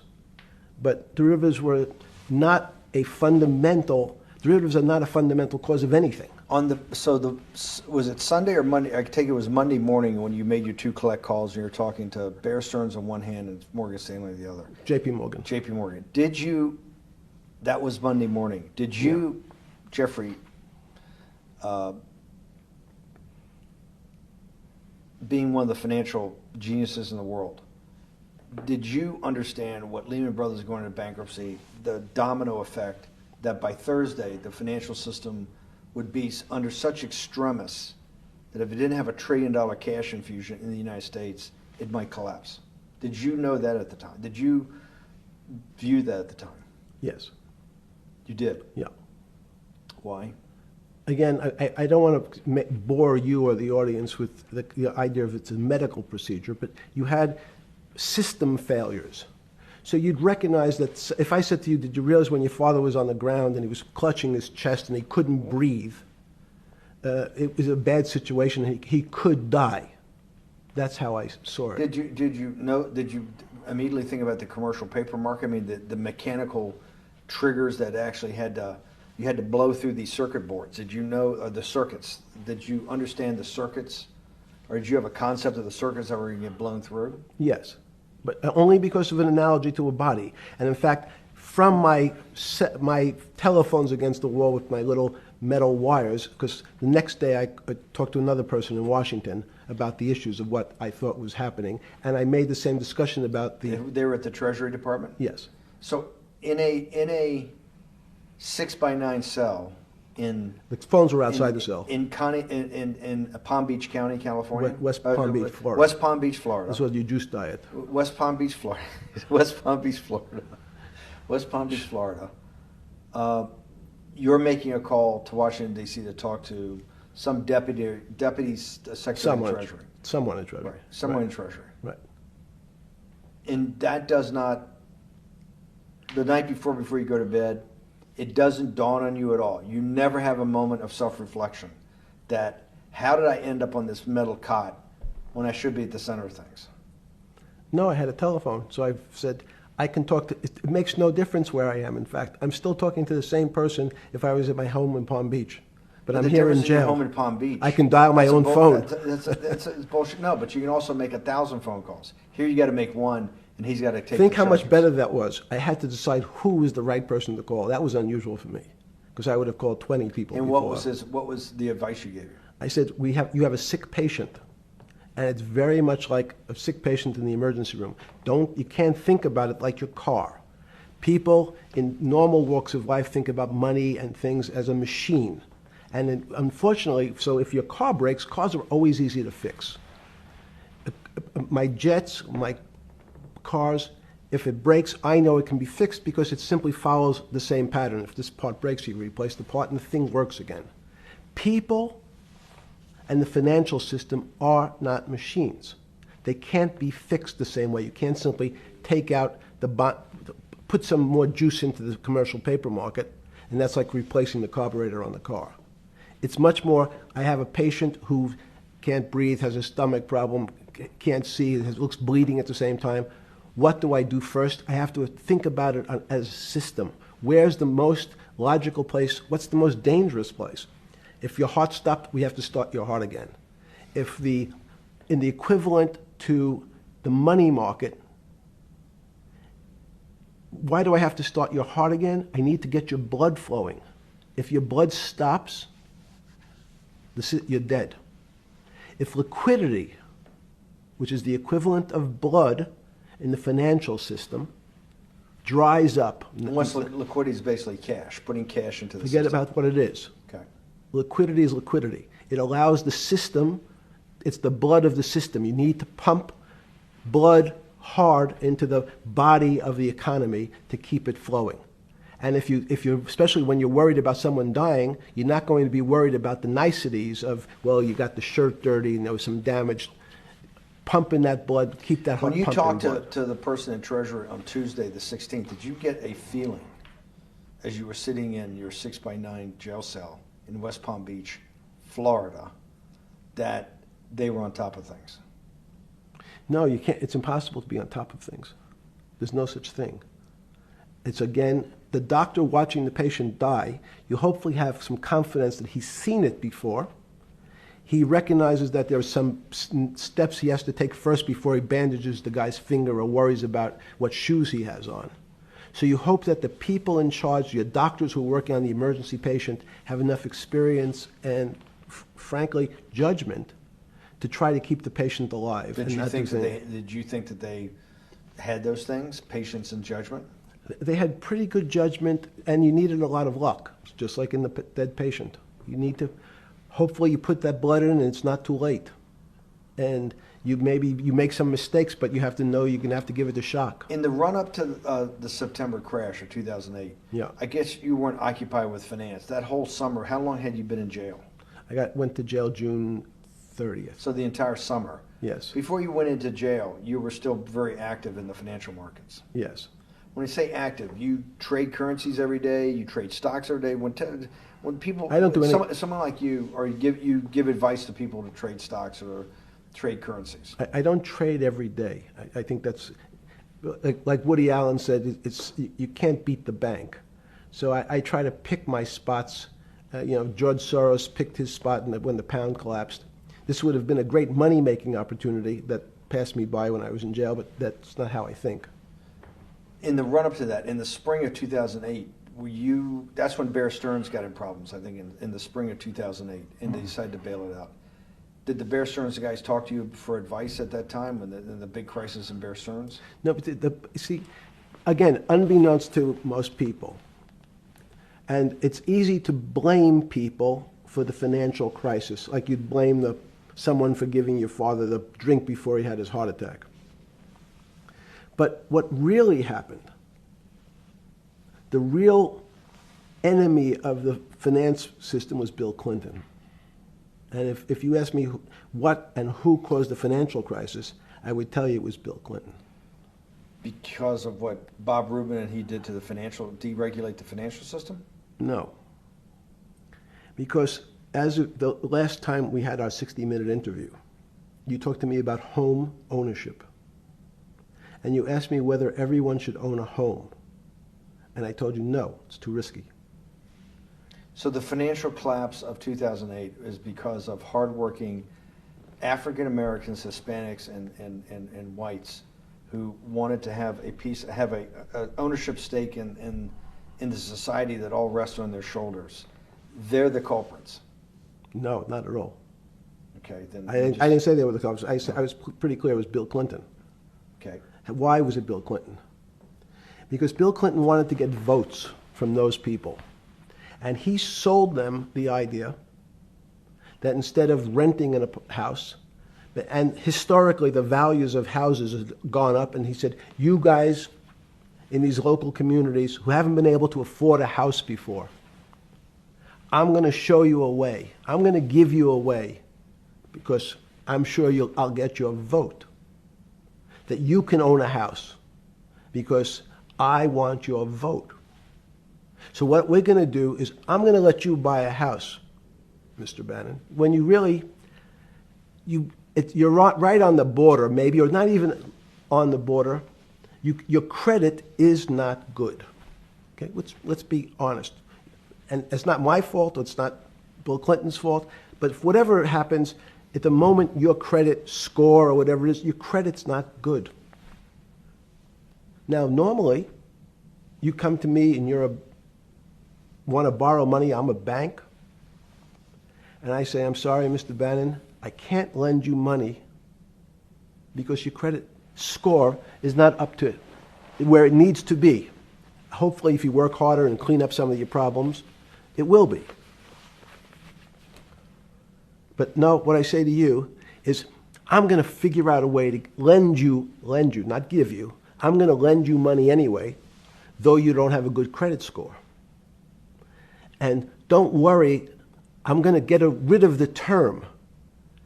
But derivatives are not a fundamental cause of anything. Was it Sunday or Monday? I take it was Monday morning when you made your two collect calls and you were talking to Bear Stearns on one hand and Morgan Stanley on the other. J.P. Morgan. J.P. Morgan. That was Monday morning. Did you, Jeffrey, being one of the financial geniuses in the world, did you understand what Lehman Brothers going into bankruptcy, the domino effect, that by Thursday the financial system would be under such extremis that if it didn't have $1 trillion cash infusion in the United States, it might collapse? Did you know that at the time? Did you view that at the time? Yes. You did? Yeah. Why? Again, I don't want to bore you or the audience with the idea of it's a medical procedure, but you had system failures. So you'd recognize that if I said to you, did you realize when your father was on the ground and he was clutching his chest and he couldn't breathe, it was a bad situation, he could die. That's how I saw it. Did you immediately think about the commercial paper market? I mean, the mechanical triggers that actually you had to blow through these circuit boards. Did you know the circuits? Did you understand the circuits? Or did you have a concept of the circuits that were going to get blown through? Yes, but only because of an analogy to a body. And in fact, from my telephones against the wall with my little metal wires, because the next day I talked to another person in Washington about the issues of what I thought was happening, and I made the same discussion about the... They were at the Treasury Department? Yes. So in a 6x9 cell in... The phones were outside the cell. In Palm Beach County, California? West Palm Beach, Florida. West Palm Beach, Florida. This was your juice diet. West Palm Beach, Florida. West Palm Beach, Florida. West Palm Beach, Florida. You're making a call to Washington, D.C. to talk to some deputy secretary of Treasury. Someone in Treasury. Right. Someone in Treasury. Right. And that does not, the night before you go to bed, it doesn't dawn on you at all. You never have a moment of self-reflection that, how did I end up on this metal cot when I should be at the center of things? No, I had a telephone. So I said, I can talk to, it makes no difference where I am. In fact, I'm still talking to the same person if I was at my home in Palm Beach. But I'm the here in difference is you're jail. home in Palm Beach. I can dial my That's a own phone. That's bullshit. No, but you can also make 1,000 phone calls. Here you got to make one, and he's got to take. Think the how much judgments. better that was. I had to decide who was the right person to call. That was unusual for me, because I would have called 20 people And before. what was the advice you gave? I said, you have a sick patient, and it's very much like a sick patient in the emergency room. You can't think about it like your car. People in normal walks of life think about money and things as a machine. And unfortunately, so if your car breaks, cars are always easy to fix. My jets, my cars, if it breaks, I know it can be fixed because it simply follows the same pattern. If this part breaks, you replace the part and the thing works again. People and the financial system are not machines. They can't be fixed the same way. You can't simply take out put some more juice into the commercial paper market, and that's like replacing the carburetor on the car. It's much more, I have a patient who can't breathe, has a stomach problem, can't see, looks bleeding at the same time. What do I do first? I have to think about it as a system. Where's the most logical place? What's the most dangerous place? If your heart stopped, we have to start your heart again. In the equivalent to the money market, why do I have to start your heart again? I need to get your blood flowing. If your blood stops, you're dead. If liquidity, which is the equivalent of blood in the financial system, dries up. Once liquidity is basically cash, putting cash into the Forget system. about what it is. Okay. Liquidity is liquidity. It allows the system, it's the blood of the system. You need to pump blood hard into the body of the economy to keep it flowing. And if you're, especially when you're worried about someone dying, you're not going to be worried about the niceties of, well, you got the shirt dirty and there was some damage. Pump in that blood, keep that heart When you pumping talked to the person in Treasury on Tuesday, the 16th, did you get a feeling as you were sitting in your 6x9 jail cell in West Palm Beach, Florida, that they were on top of things? No, you can't. It's impossible to be on top of things. There's no such thing. It's, again, the doctor watching the patient die. You hopefully have some confidence that he's seen it before. He recognizes that there are some steps he has to take first before he bandages the guy's finger or worries about what shoes he has on. So you hope that the people in charge, your doctors who are working on the emergency patient, have enough experience and, frankly, judgment to try to keep the patient alive. Did you think that they had those things, patience and judgment? They had pretty good judgment, and you needed a lot of luck, just like in the dead patient. You need to, hopefully you put that blood in and it's not too late. And you make some mistakes, but you have to know you're going to have to give it a shock. In the run-up to the September crash of 2008, Yeah. I guess you weren't occupied with finance. That whole summer, how long had you been in jail? Went to jail June 30th. So the entire summer. Yes. Before you went into jail, you were still very active in the financial markets. Yes. When you say active, you trade currencies every day, you trade stocks every day. When people, I don't do any. someone like you, or you give advice to people to trade stocks or trade currencies. I don't trade every day. I think that's, like Woody Allen said, you can't beat the bank. So I try to pick my spots. George Soros picked his spot when the pound collapsed. This would have been a great money-making opportunity that passed me by when I was in jail, but that's not how I think. In the run-up to that, in the spring of 2008, that's when Bear Stearns got in problems, I think, in the spring of 2008, and they decided to bail it out. Did the Bear Stearns guys talk to you for advice at that time, when the big crisis in Bear Stearns? No, but see, again, unbeknownst to most people, and it's easy to blame people for the financial crisis, like you'd blame someone for giving your father the drink before he had his heart attack. But what really happened, the real enemy of the finance system was Bill Clinton. And if you ask me what and who caused the financial crisis, I would tell you it was Bill Clinton. Because of what Bob Rubin and he did to deregulate the financial system? No. Because as of the last time we had our 60-minute interview, you talked to me about home ownership. and you asked me whether everyone should own a home. And I told you, no, it's too risky. So the financial collapse of 2008 is because of hardworking African Americans, Hispanics, and whites who wanted to have a ownership stake in the society that all rests on their shoulders. They're the culprits. No, not at all. Okay, then I didn't say they were the culprits. I was pretty clear it was Bill Clinton. Okay. Why was it Bill Clinton? Because Bill Clinton wanted to get votes from those people. And he sold them the idea that instead of renting in a house, and historically the values of houses have gone up, and he said, you guys in these local communities who haven't been able to afford a house before, I'm going to show you a way. I'm going to give you a way because I'm sure I'll get your vote that you can own a house because I want your vote. So what we're going to do is I'm going to let you buy a house, Mr. Bannon, when you really, you're right on the border, maybe, or not even on the border. Your credit is not good. Okay, let's be honest. And it's not my fault, it's not Bill Clinton's fault, but whatever happens, at the moment your credit score or whatever it is, your credit's not good. Now, normally, you come to me and want to borrow money, I'm a bank, and I say, I'm sorry, Mr. Bannon, I can't lend you money because your credit score is not up to where it needs to be. Hopefully, if you work harder and clean up some of your problems, it will be. But no, what I say to you is, I'm going to figure out a way to lend you, not give you. I'm going to lend you money anyway, though you don't have a good credit score. And don't worry, I'm going to get rid of the term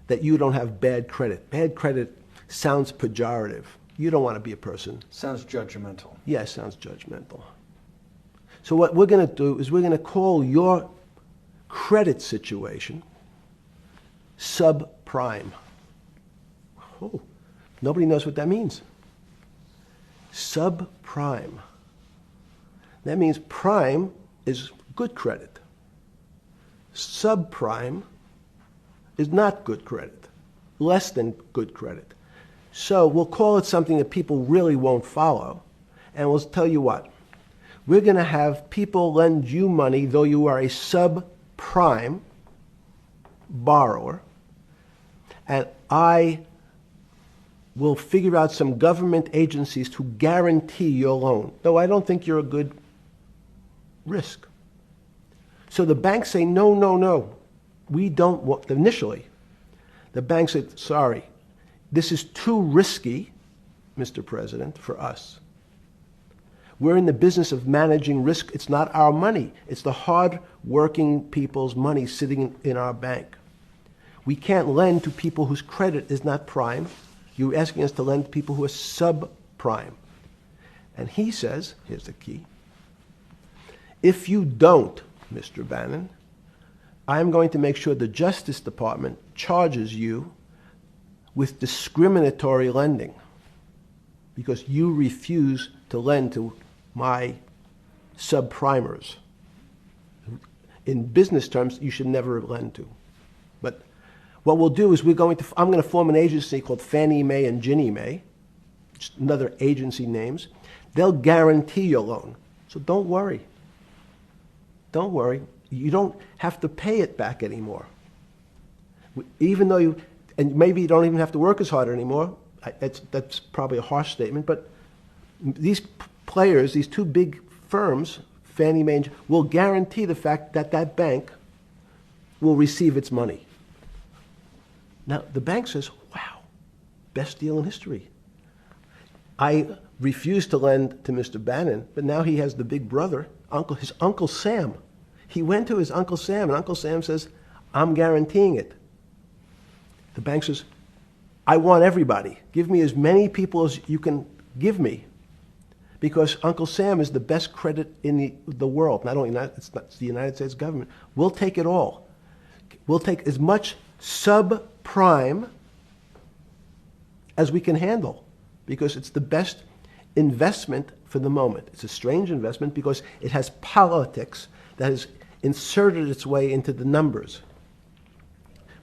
that you don't have bad credit. Bad credit sounds pejorative. You don't want to be a person. Sounds judgmental. Yeah, sounds judgmental. So what we're going to do is we're going to call your credit situation subprime. Oh, nobody knows what that means. Subprime. That means prime is good credit. Subprime is not good credit, less than good credit. So we'll call it something that people really won't follow, and we'll tell you what. We're going to have people lend you money, though you are a subprime borrower, and I will figure out some government agencies to guarantee your loan, though I don't think you're a good risk. So the banks say, no, no, no, we don't want, initially, the banks said, sorry, this is too risky, Mr. President, for us. We're in the business of managing risk. It's not our money. It's the hard-working people's money sitting in our bank. We can't lend to people whose credit is not prime. You're asking us to lend to people who are subprime. And he says, here's the key, if you don't, Mr. Bannon, I'm going to make sure the Justice Department charges you with discriminatory lending because you refuse to lend to my subprimers. In business terms, you should never lend to. But what we'll do is I'm going to form an agency called Fannie Mae and Ginnie Mae, just another agency names. They'll guarantee your loan. So don't worry. Don't worry. You don't have to pay it back anymore. Even though and maybe you don't even have to work as hard anymore. That's probably a harsh statement, but these players, these two big firms, Fannie Mae, will guarantee the fact that that bank will receive its money. Now, the bank says, wow, best deal in history. I refused to lend to Mr. Bannon, but now he has the big brother, his Uncle Sam. He went to his Uncle Sam, and Uncle Sam says, I'm guaranteeing it. The bank says, I want everybody. Give me as many people as you can give me, because Uncle Sam is the best credit in the world. Not only it's the United States government. We'll take it all. We'll take as much subprime as we can handle. because it's the best investment for the moment. It's a strange investment because it has politics that has inserted its way into the numbers.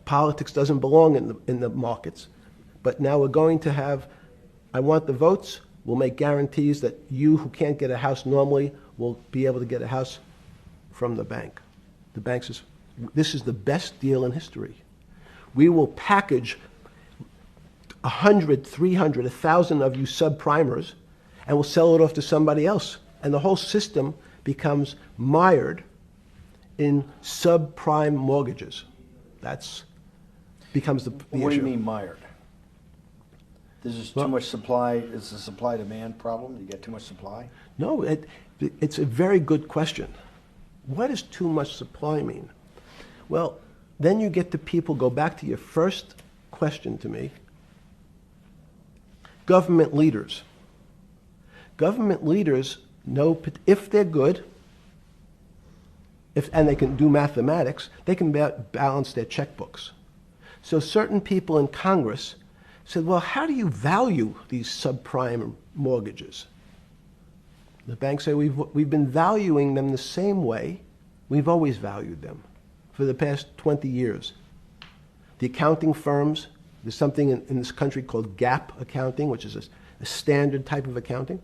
Politics doesn't belong in the markets, but now we're going to have, I want the votes, we'll make guarantees that you who can't get a house normally will be able to get a house from the bank. The bank says, this is the best deal in history. We will package 100, 300, 1,000 of you subprimers, and we'll sell it off to somebody else. And the whole system becomes mired in subprime mortgages. That's becomes the What do issue. you mean mired? There's just too much supply. It's a supply-demand problem. You get too much supply. No, it's a very good question. What does too much supply mean? Well, then you get to people, go back to your first question to me, government leaders. Government leaders know if they're good, and they can do mathematics, they can balance their checkbooks. So certain people in Congress said, well, how do you value these subprime mortgages? The banks say, we've been valuing them the same way we've always valued them for the past 20 years. The accounting firms, there's something in this country called GAAP accounting, which is a standard type of accounting.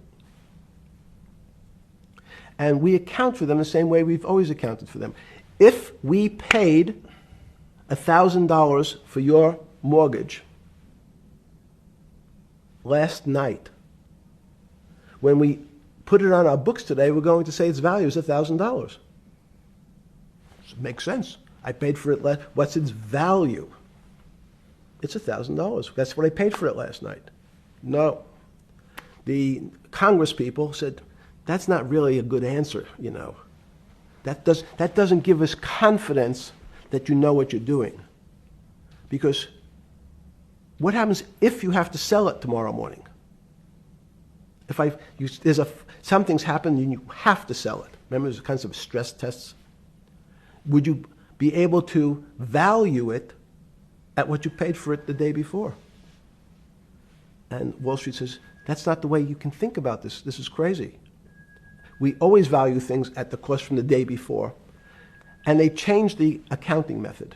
And we account for them the same way we've always accounted for them. If we paid $1,000 for your mortgage last night, when we put it on our books today, we're going to say its value is $1,000. It makes sense. I paid for it what's its value? It's $1,000. That's what I paid for it last night. No. The Congress people said, that's not really a good answer, you know. That doesn't give us confidence that you know what you're doing. Because what happens if you have to sell it tomorrow morning? Something's happened and you have to sell it. Remember, there's kinds of stress tests. Would you be able to value it at what you paid for it the day before? And Wall Street says, that's not the way you can think about this. This is crazy. We always value things at the cost from the day before. And they changed the accounting method,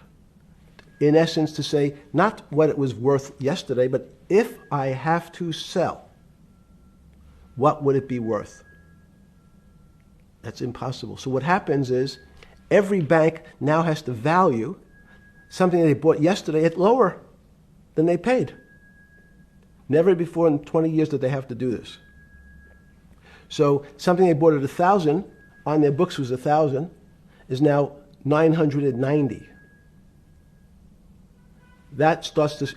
in essence, to say not what it was worth yesterday, but if I have to sell, what would it be worth? That's impossible. So what happens is every bank now has to value something they bought yesterday at lower than they paid. Never before in 20 years did they have to do this. So something they bought at 1,000, on their books was 1,000, is now 990. That starts to,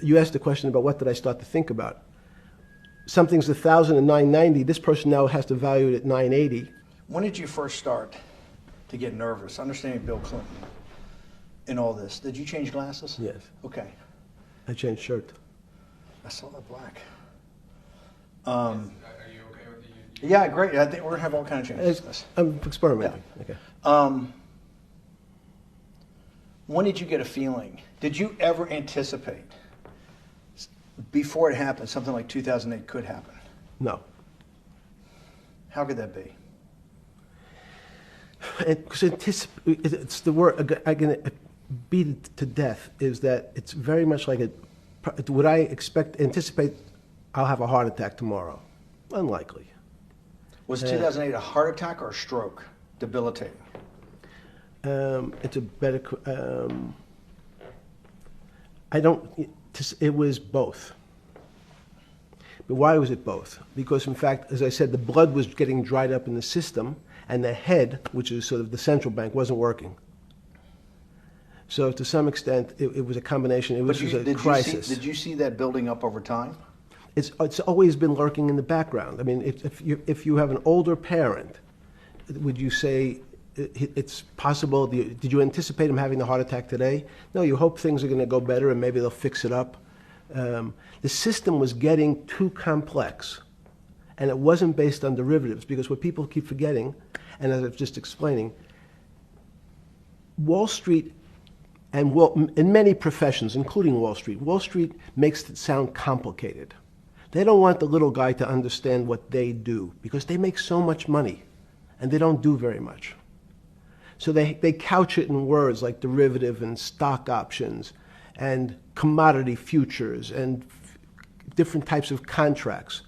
you asked the question about what did I start to think about. Something's 1,000 and 990, this person now has to value it at 980. When did you first start to get nervous? Understanding Bill Clinton in all this. Did you change glasses? Yes. Okay. I changed shirt. I saw that black. Are you okay with the... Yeah, great. I think we're going to have all kinds of changes. I'm experimenting. Yeah. Okay. When did you get a feeling? Did you ever anticipate, before it happened, something like 2008 could happen? No. How could that be? It's the word, I can beat it to death, is that it's very much like would I anticipate I'll have a heart attack tomorrow? Unlikely. Was 2008 a heart attack or a stroke? Debilitating? It's a better, it was both. But why was it both? Because in fact, as I said, the blood was getting dried up in the system, and the head, which is sort of the central bank, wasn't working. So to some extent, it was a combination. It was a crisis. Did you see that building up over time? It's always been lurking in the background. I mean, if you have an older parent, would you say it's possible? Did you anticipate him having a heart attack today? No, you hope things are going to go better and maybe they'll fix it up. The system was getting too complex, and it wasn't based on derivatives, because what people keep forgetting, and as I was just explaining, Wall Street, and in many professions, including Wall Street makes it sound complicated. They don't want the little guy to understand what they do because they make so much money and they don't do very much. So they couch it in words like derivative and stock options and commodity futures and different types of contracts.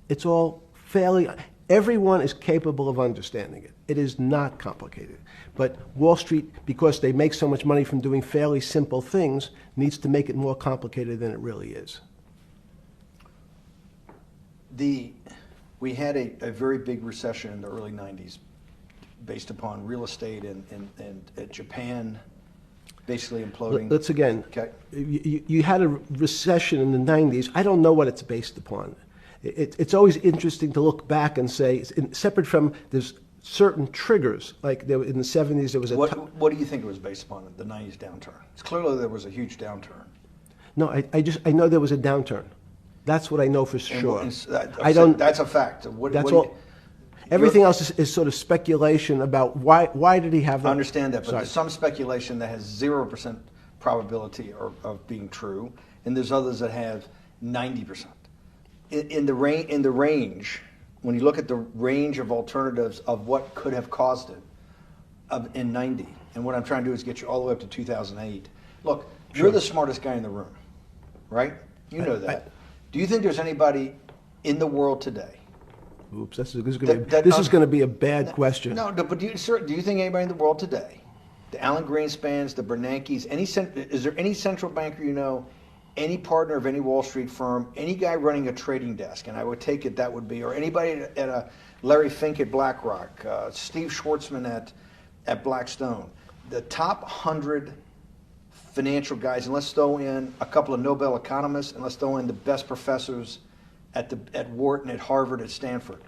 It's all fairly, everyone is capable of understanding it. It is not complicated. But Wall Street, because they make so much money from doing fairly simple things, needs to make it more complicated than it really is. We had a very big recession in the early 90s based upon real estate and Japan basically imploding. Let's again, Okay. you had a recession in the 90s. I don't know what it's based upon. It's always interesting to look back and say, separate from there's certain triggers, like there, in the 70s there was a... What do you think it was based upon, the 90s downturn? It's clearly there was a huge downturn. No, I know there was a downturn. That's what I know for sure. I don't. That's a fact. That's all. Everything else is sort of speculation about why did he have that? I understand that, but Sorry. there's some speculation that has 0% probability of being true, and there's others that have 90%. In the range, when you look at the range of alternatives of what could have caused it in 90, and what I'm trying to do is get you all the way up to 2008. Look, Sure. you're the smartest guy in the room, right? You know that. Do you think there's anybody in the world today? Oops, this is going to be a bad question. No, but do you think anybody in the world today, the Alan Greenspans, the Bernankes, is there any central banker you know, any partner of any Wall Street firm, any guy running a trading desk, and I would take it that would be, or anybody at a Larry Fink at BlackRock, Steve Schwartzman at Blackstone, the top 100 financial guys, and let's throw in a couple of Nobel economists, and let's throw in the best professors at Wharton, at Harvard, at Stanford.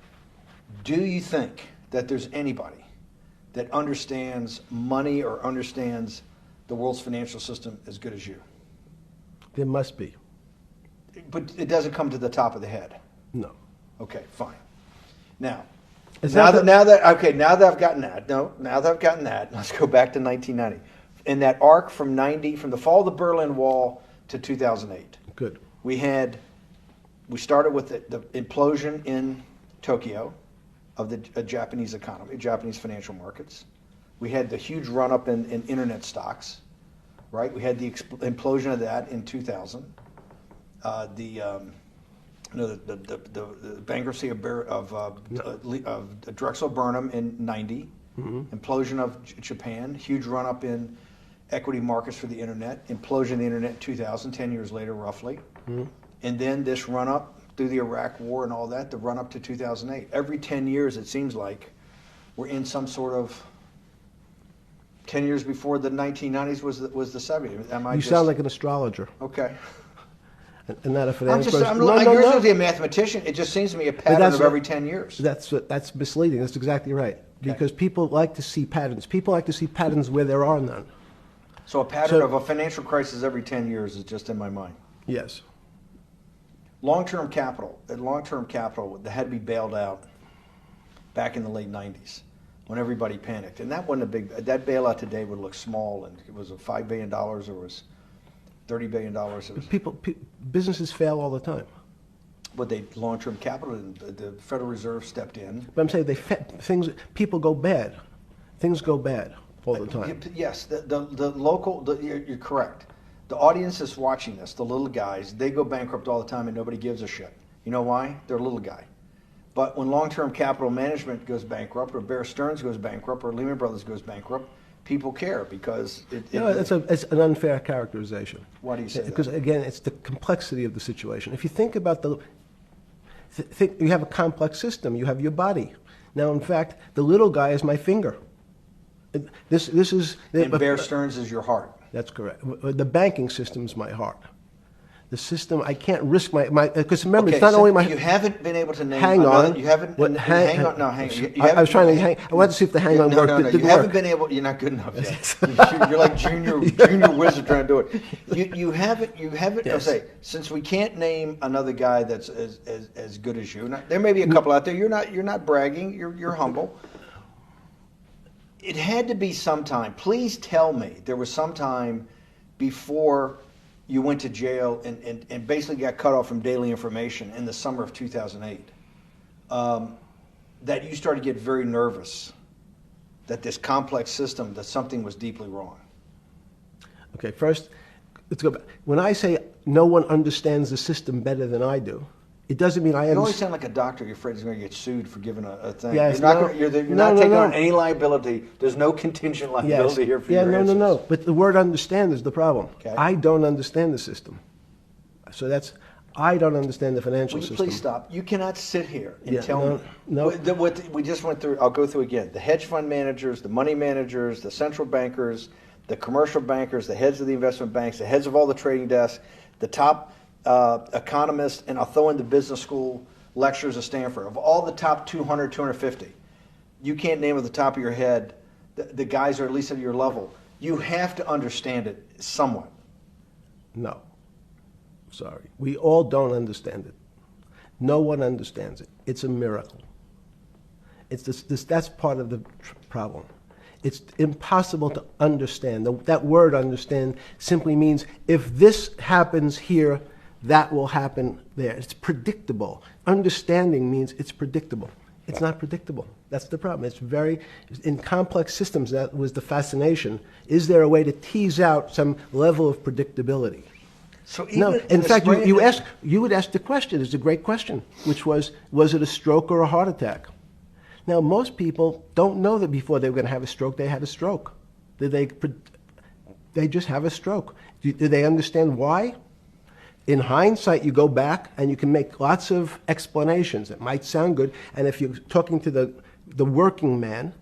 Do you think that there's anybody that understands money or understands the world's financial system as good as you? There must be. But it doesn't come to the top of the head. No. Okay, fine. Now Is that that I've gotten that, let's go back to 1990. In that arc from the fall of the Berlin Wall to 2008. Good. We started with the implosion in Tokyo of the Japanese economy, Japanese financial markets. We had the huge run-up in internet stocks, right? We had the implosion of that in 2000. The bankruptcy of Drexel Burnham in 90. Mm-hmm. Implosion of Japan, huge run-up in equity markets for the internet, implosion of the internet in 2000, 10 years later roughly. Mm-hmm. And then this run-up through the Iraq War and all that, the run-up to 2008. Every 10 years, it seems like, we're in some sort of 10 years before the 1990s was the 70s. You sound like an astrologer. Okay. And not a finance person. You're supposed to be a mathematician. It just seems to me a pattern of every 10 years. That's misleading. That's exactly right. Okay. Because people like to see patterns. People like to see patterns where there are none. So a pattern of a financial crisis every 10 years is just in my mind. Yes. Long-term capital that had to be bailed out back in the late 90s when everybody panicked. And that wasn't that bailout today would look small, and it was $5 billion or was $30 billion. Businesses fail all the time. But long-term capital, the Federal Reserve stepped in. But I'm saying people go bad. Things go bad all the time. Yes, you're correct. The audience is watching this, the little guys, they go bankrupt all the time and nobody gives a shit. You know why? They're a little guy. But when long-term capital management goes bankrupt, or Bear Stearns goes bankrupt, or Lehman Brothers goes bankrupt, people care because it's an unfair characterization. Why do you say that? Because again, it's the complexity of the situation. If you think about you have a complex system. You have your body. Now, in fact, the little guy is my finger. This is. And Bear Stearns is your heart. That's correct. The banking system is my heart. The system, I can't risk my because remember, it's not only my. You haven't been able to name. Hang on. You haven't. Hang on. No, hang. I was trying to hang. I wanted to see if the hang on worked. No. You haven't been able. You're not good enough yet. You're like junior wizard trying to do it. You haven't. Yes. I'll say, since we can't name another guy that's as good as you. Now, there may be a couple out there. You're not bragging. You're humble. It had to be sometime. Please tell me there was some time before you went to jail and basically got cut off from daily information in the summer of 2008, that you started to get very nervous that this complex system, that something was deeply wrong? Okay, first, let's go back. When I say no one understands the system better than I do, it doesn't mean I You always understand. sound like a doctor. You're afraid he's going to get sued for giving a thing. Yes, you're not, no. gonna, you're No, not no, taking no. on any liability. There's no contingent liability here for Yeah, your no, answers. no. But the word understand is the problem. Okay. I don't understand the system. So I don't understand the financial Will you system. please stop? You cannot sit here and Yeah, tell me. no. What we just went through, I'll go through again. The hedge fund managers, the money managers, the central bankers, the commercial bankers, the heads of the investment banks, the heads of all the trading desks, the top economists, and I'll throw in the business school lecturers at Stanford. Of all the top 200, 250, you can't name at the top of your head the guys are at least at your level. You have to understand it somewhat. No. Sorry. We all don't understand it. No one understands it. It's a miracle. It's that's part of the problem. It's impossible to understand. That word understand simply means if this happens here, that will happen there. It's predictable. Understanding means it's predictable. It's not predictable. That's the problem. In complex systems, that was the fascination. Is there a way to tease out some level of predictability? So even No. In fact, you would ask the question. It's a great question, which was it a stroke or a heart attack? Now, most people don't know that before they were going to have a stroke, they had a stroke. They just have a stroke. Do they understand why? In hindsight, you go back and you can make lots of explanations. It might sound good. And if you're talking to the working man,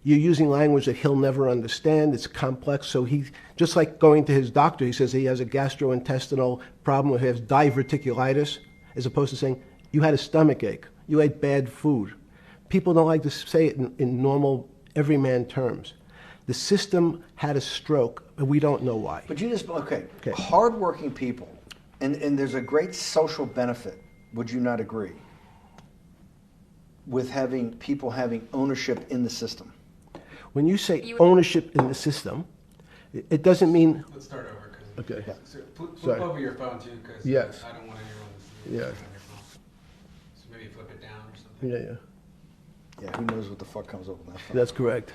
you're using language that he'll never understand. It's complex. So he, just like going to his doctor, he says he has a gastrointestinal problem, or he has diverticulitis, as opposed to saying, you had a stomach ache, you ate bad food. People don't like to say it in normal, everyman terms. The system had a stroke, and we don't know why. But you just, okay. Hardworking people, and there's a great social benefit, would you not agree, with having people having ownership in the system? When you say ownership in the system, it doesn't mean... Let's start over. Cause Okay. So flip Sorry. over your phone too, because Yes. I don't want anyone to see Yeah. on your phone. So maybe flip it down or something. Yeah. Yeah, who knows what the fuck comes up with that phone? That's correct.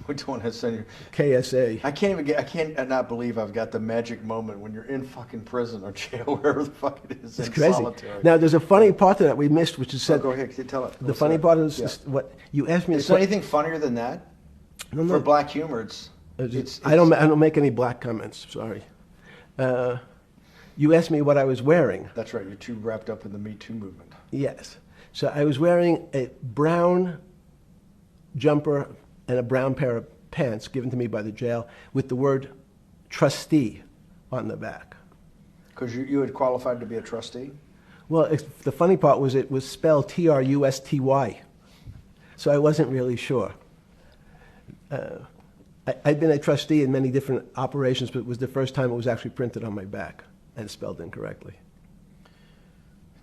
We don't want to send you. KSA. I can't not believe I've got the magic moment when you're in fucking prison or jail, wherever the fuck it is, It's in crazy. solitary. Now, there's a funny part to that we missed, which is So said... go ahead, tell it. The funny part is what you asked me... Is there anything funnier than that? No, For black humor, I don't make any black comments. Sorry. You asked me what I was wearing. That's right. You're too wrapped up in the Me Too movement. Yes. So I was wearing a brown jumper and a brown pair of pants given to me by the jail with the word trustee on the back. Because you had qualified to be a trustee? Well, the funny part was it was spelled Trusty. So I wasn't really sure. I'd been a trustee in many different operations, but it was the first time it was actually printed on my back and spelled incorrectly.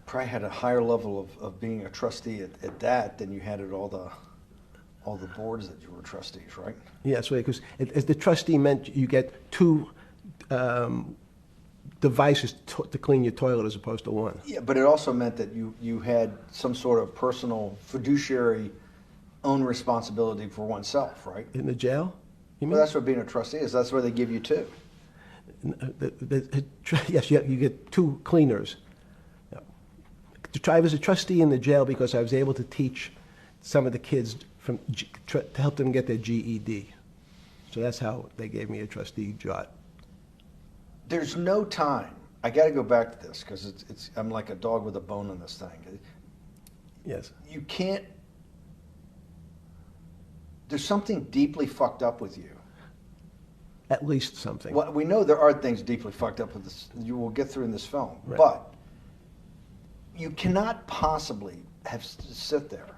Probably had a higher level of being a trustee at that than you had at all the boards that you were trustees, right? Yes, because as the trustee meant you get two devices to clean your toilet as opposed to one. Yeah, but it also meant that you had some sort of personal fiduciary own responsibility for oneself, right? In the jail? You mean? Well, that's what being a trustee is. That's where they give you two. Yes, you get two cleaners. I was a trustee in the jail because I was able to teach some of the kids to help them get their GED. So that's how they gave me a trustee job. There's no time. I got to go back to this because I'm like a dog with a bone in this thing. Yes. You can't. There's something deeply fucked up with you. At least something. Well, we know there are things deeply fucked up with this. You will get through in this film, Right. but you cannot possibly sit there,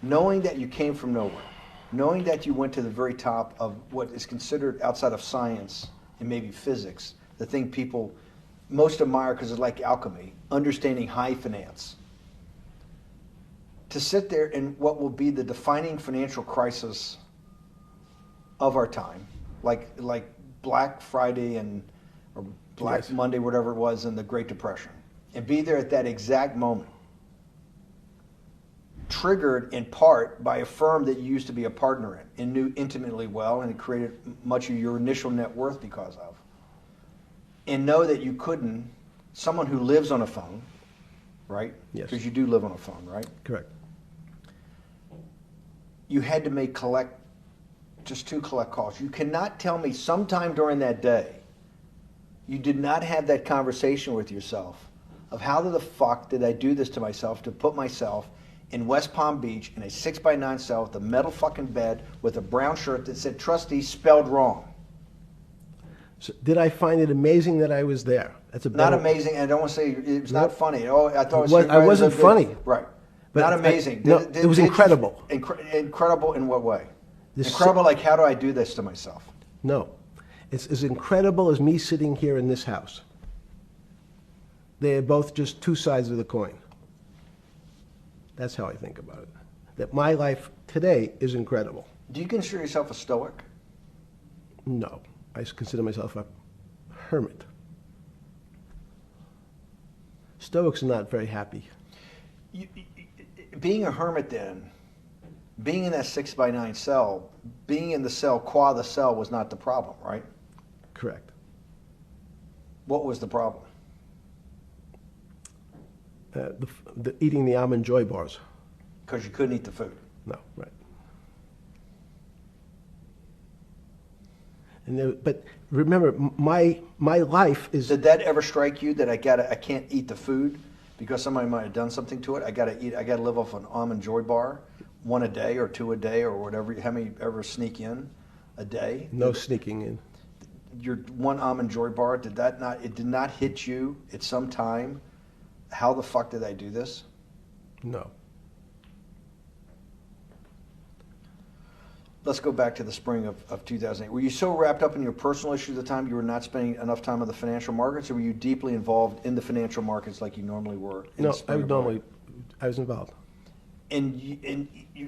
knowing that you came from nowhere, knowing that you went to the very top of what is considered outside of science and maybe physics, the thing people most admire because it's like alchemy, understanding high finance. To sit there in what will be the defining financial crisis of our time, like Black Friday and or Black Yes. Monday, whatever it was, in the Great Depression, and be there at that exact moment, triggered in part by a firm that you used to be a partner in and knew intimately well, and it created much of your initial net worth because of, and know that you couldn't, someone who lives on a phone, right? Yes. Because you do live on a phone, right? Correct. You had to make just 2 collect calls. You cannot tell me sometime during that day you did not have that conversation with yourself of how the fuck did I do this to myself to put myself in West Palm Beach in a 6x9 cell with a metal fucking bed with a brown shirt that said Trusty spelled wrong. So did I find it amazing that I was there? That's a Not better- amazing, and I don't want to say it's not Nope. funny. Oh, I thought I wasn't funny. Right. But Not I- amazing. no, it was incredible. Incredible in what way? This- Incredible like, how do I do this to myself? No. It's as incredible as me sitting here in this house. They are both just 2 sides of the coin. That's how I think about it. That my life today is incredible. Do you consider yourself a stoic? No. I consider myself a hermit. Stoics are not very happy. Being a hermit then, being in that 6x9 cell, being in the cell qua the cell was not the problem, right? Correct. What was the problem? Eating the almond joy bars. Because you couldn't eat the food. No, right. And but remember, my life is. Did that ever strike you that I can't eat the food because somebody might have done something to it? I gotta live off an almond joy bar, 1 a day or 2 a day or whatever. How many ever sneak in a day? No sneaking in. Your 1 almond joy bar, it did not hit you at some time? How the fuck did I do this? No. Let's go back to the spring of 2008. Were you so wrapped up in your personal issues at the time you were not spending enough time on the financial markets, or were you deeply involved in the financial markets like you normally were? No, I was involved.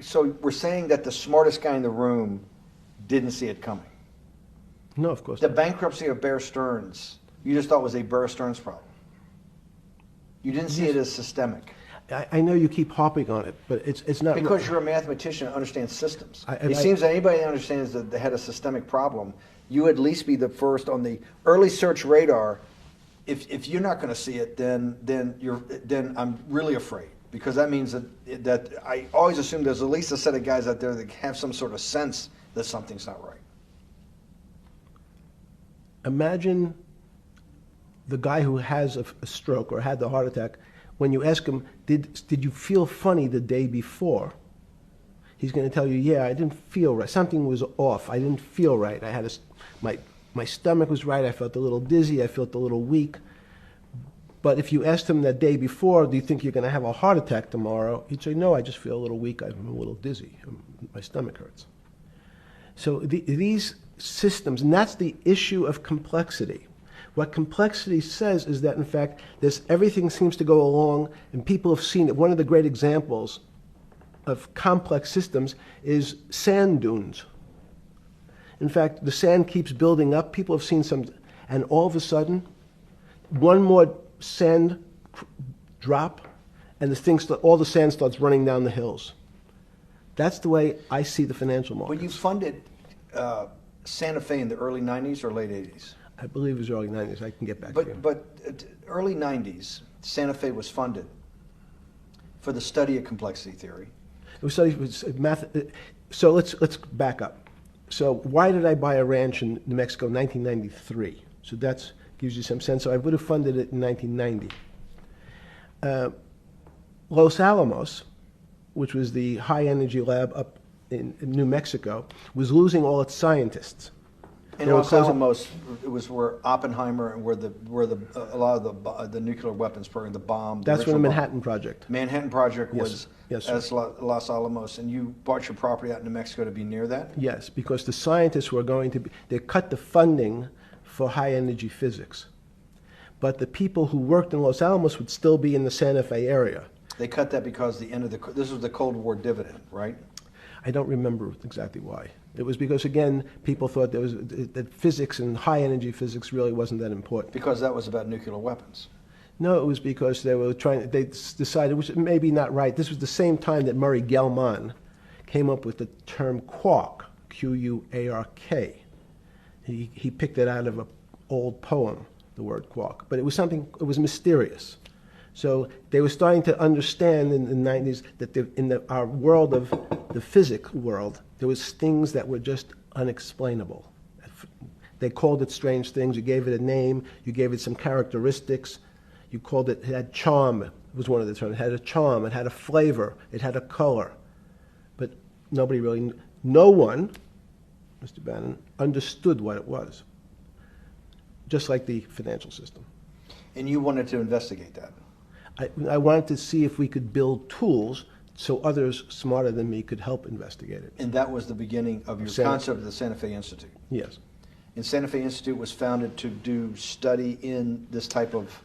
So we're saying that the smartest guy in the room didn't see it coming. No, of course The not. bankruptcy of Bear Stearns, you just thought was a Bear Stearns problem. You didn't see it as systemic. I know you keep harping on it, but it's not. Because you're a mathematician and understands systems. It Seems that anybody that understands that they had a systemic problem, you would at least be the first on the early search radar. If you're not going to see it, then I'm really afraid, because that means that I always assume there's at least a set of guys out there that have some sort of sense that something's not right. Imagine the guy who has a stroke or had the heart attack. When you ask him, did you feel funny the day before? He's going to tell you, yeah, I didn't feel right. Something was off. I didn't feel right. I had my stomach was right. I felt a little dizzy. I felt a little weak. But if you asked him that day before, do you think you're going to have a heart attack tomorrow? He'd say, no, I just feel a little weak. I'm a little dizzy. My stomach hurts. So these systems, and that's the issue of complexity. What complexity says is that, in fact, everything seems to go along, and people have seen it. One of the great examples of complex systems is sand dunes. In fact, the sand keeps building up. People have seen some, and all of a sudden, one more sand drop, and all the sand starts running down the hills. That's the way I see the financial markets. When you funded Santa Fe in the early 90s or late 80s? I believe it was early 90s. I can get back to you. But early 90s, Santa Fe was funded for the study of complexity theory. It was math. So let's back up. So why did I buy a ranch in New Mexico in 1993? So that gives you some sense. So I would have funded it in 1990. Los Alamos, which was the high energy lab up in New Mexico, was losing all its scientists. In Los Alamos, it was where Oppenheimer and where a lot of the nuclear weapons program, the bomb. That's when the Manhattan Project. Manhattan Project was Yes, as Los Alamos, and you bought your property out in New Mexico to be near that? Yes, because the scientists were going to they cut the funding for high energy physics. But the people who worked in Los Alamos would still be in the Santa Fe area. They cut that because this was the Cold War dividend, right? I don't remember exactly why. It was because, again, people thought that physics and high-energy physics really wasn't that important. Because that was about nuclear weapons. No, it was because they decided, which may be not right. This was the same time that Murray Gell-Mann came up with the term quark, Q-U-A-R-K. He picked it out of an old poem, the word quark. But it was mysterious. So they were starting to understand in the 90s that our world of the physics world, there was things that were just unexplainable. They called it strange things. You gave it a name. You gave it some characteristics. You called it had charm, was one of the terms. It had a charm. It had a flavor. It had a color. But nobody really, no one, Mr. Bannon, understood what it was. Just like the financial system. And you wanted to investigate that? I wanted to see if we could build tools so others smarter than me could help investigate it. And that was the beginning of your concept of the Santa Fe Institute? Yes. And Santa Fe Institute was founded to do study in this type of...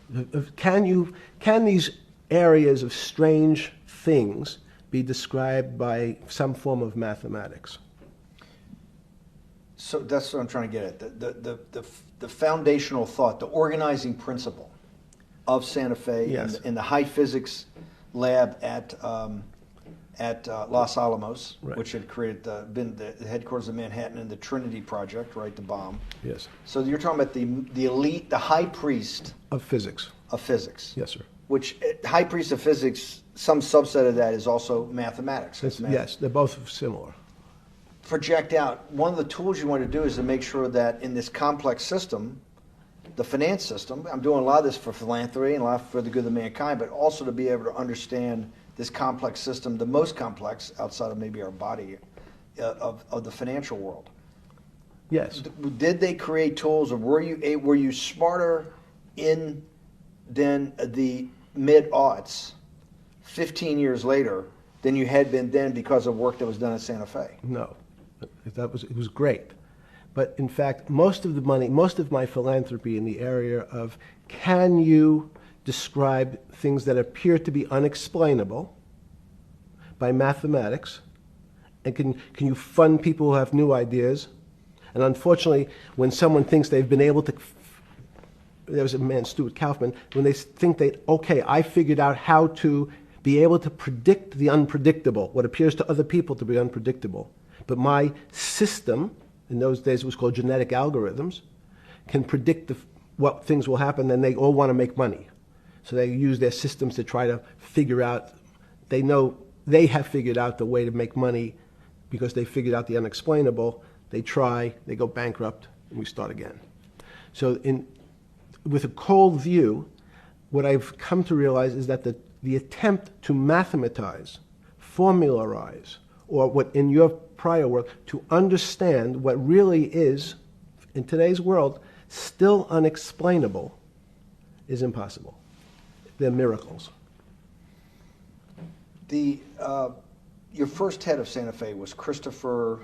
Can these areas of strange things be described by some form of mathematics? So that's what I'm trying to get at. The foundational thought, the organizing principle of Santa Fe, yes, in the high physics lab at Los Alamos, right, which had been the headquarters of Manhattan, and the Trinity Project, right, the bomb. Yes. So you're talking about the elite, the high priest of physics. Of physics. Yes, sir. Which high priest of physics, some subset of that is also mathematics. Yes, they're both similar. Project out. One of the tools you want to do is to make sure that in this complex system, the finance system, I'm doing a lot of this for philanthropy and a lot for the good of mankind, but also to be able to understand this complex system, the most complex outside of maybe our body, of the financial world. Yes. Did they create tools, or were you smarter in then the mid-aughts, 15 years later, than you had been then because of work that was done at Santa Fe? No, it was great. But in fact, most of the money, most of my philanthropy in the area of can you describe things that appear to be unexplainable by mathematics, and can you fund people who have new ideas? And unfortunately, when someone thinks they've been able to, there was a man, Stuart Kaufman, when they think okay, I figured out how to be able to predict the unpredictable, what appears to other people to be unpredictable. But my system, in those days it was called genetic algorithms, can predict what things will happen, and they all want to make money. So they use their systems to try to figure out, they know they have figured out the way to make money because they figured out the unexplainable. They try, they go bankrupt, and we start again. So with a cold view, what I've come to realize is that the attempt to mathematize, formularize, or what in your prior work, to understand what really is, in today's world, still unexplainable, is impossible. They're miracles. Your first head of Santa Fe was Christopher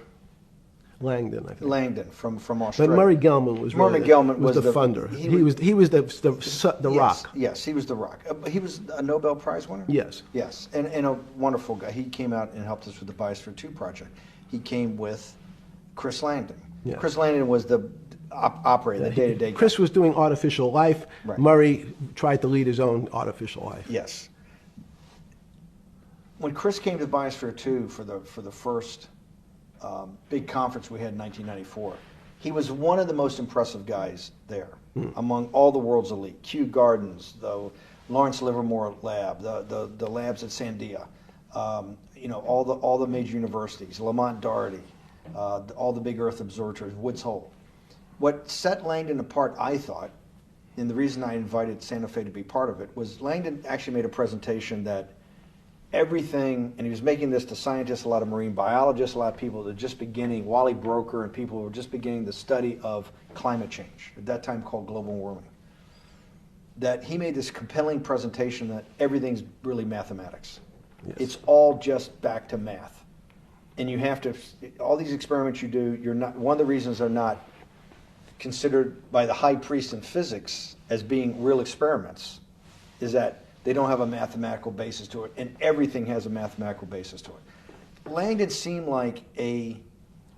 Langdon, I think. Langdon from Australia. But Murray Gell-Mann was Murray Gell-Mann was the funder. He was the rock. Yes, he was the rock. He was a Nobel Prize winner? Yes. Yes, and a wonderful guy. He came out and helped us with the Biosphere 2 project. He came with Chris Langdon. Yeah. Chris Langdon was the operator, the day-to-day guy. Chris was doing artificial life. Right. Murray tried to lead his own artificial life. Yes. When Chris came to Biosphere 2 for the first big conference we had in 1994, he was one of the most impressive guys there among all the world's elite. Kew Gardens, the Lawrence Livermore lab, the labs at Sandia, all the major universities, Lamont Doherty, all the big Earth observatories, Woods Hole. What set Langdon apart, I thought, and the reason I invited Santa Fe to be part of it, was Langdon actually made a presentation that everything, and he was making this to scientists, a lot of marine biologists, a lot of people that are just beginning, Wally Broker and people who were just beginning the study of climate change, at that time called global warming, that he made this compelling presentation that everything's really mathematics. Yes. It's all just back to math. And you have to, all these experiments you do, you're not, one of the reasons they're not considered by the high priest in physics as being real experiments is that they don't have a mathematical basis to it, and everything has a mathematical basis to it. Langdon seemed like a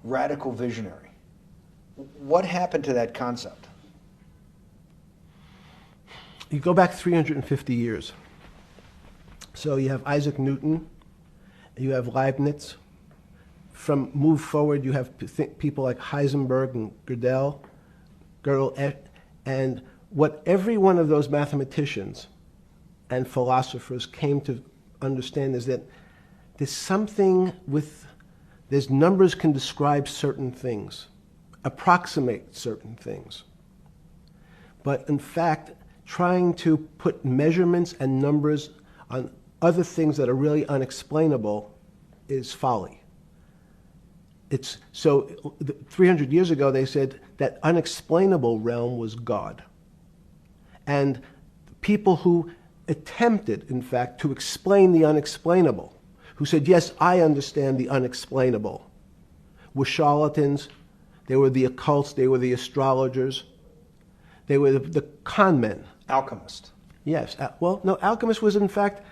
radical visionary. What happened to that concept? You go back 350 years. So you have Isaac Newton, you have Leibniz. Move forward, you have people like Heisenberg and Gödel, and what every one of those mathematicians and philosophers came to understand is that there's numbers can describe certain things, approximate certain things. But in fact, trying to put measurements and numbers on other things that are really unexplainable is folly. 300 years ago, they said that unexplainable realm was God. And people who attempted, in fact, to explain the unexplainable, who said, yes, I understand the unexplainable, were charlatans, they were the occults, they were the astrologers, they were the con men. Alchemist. Yes. Well, no, alchemist was, in fact,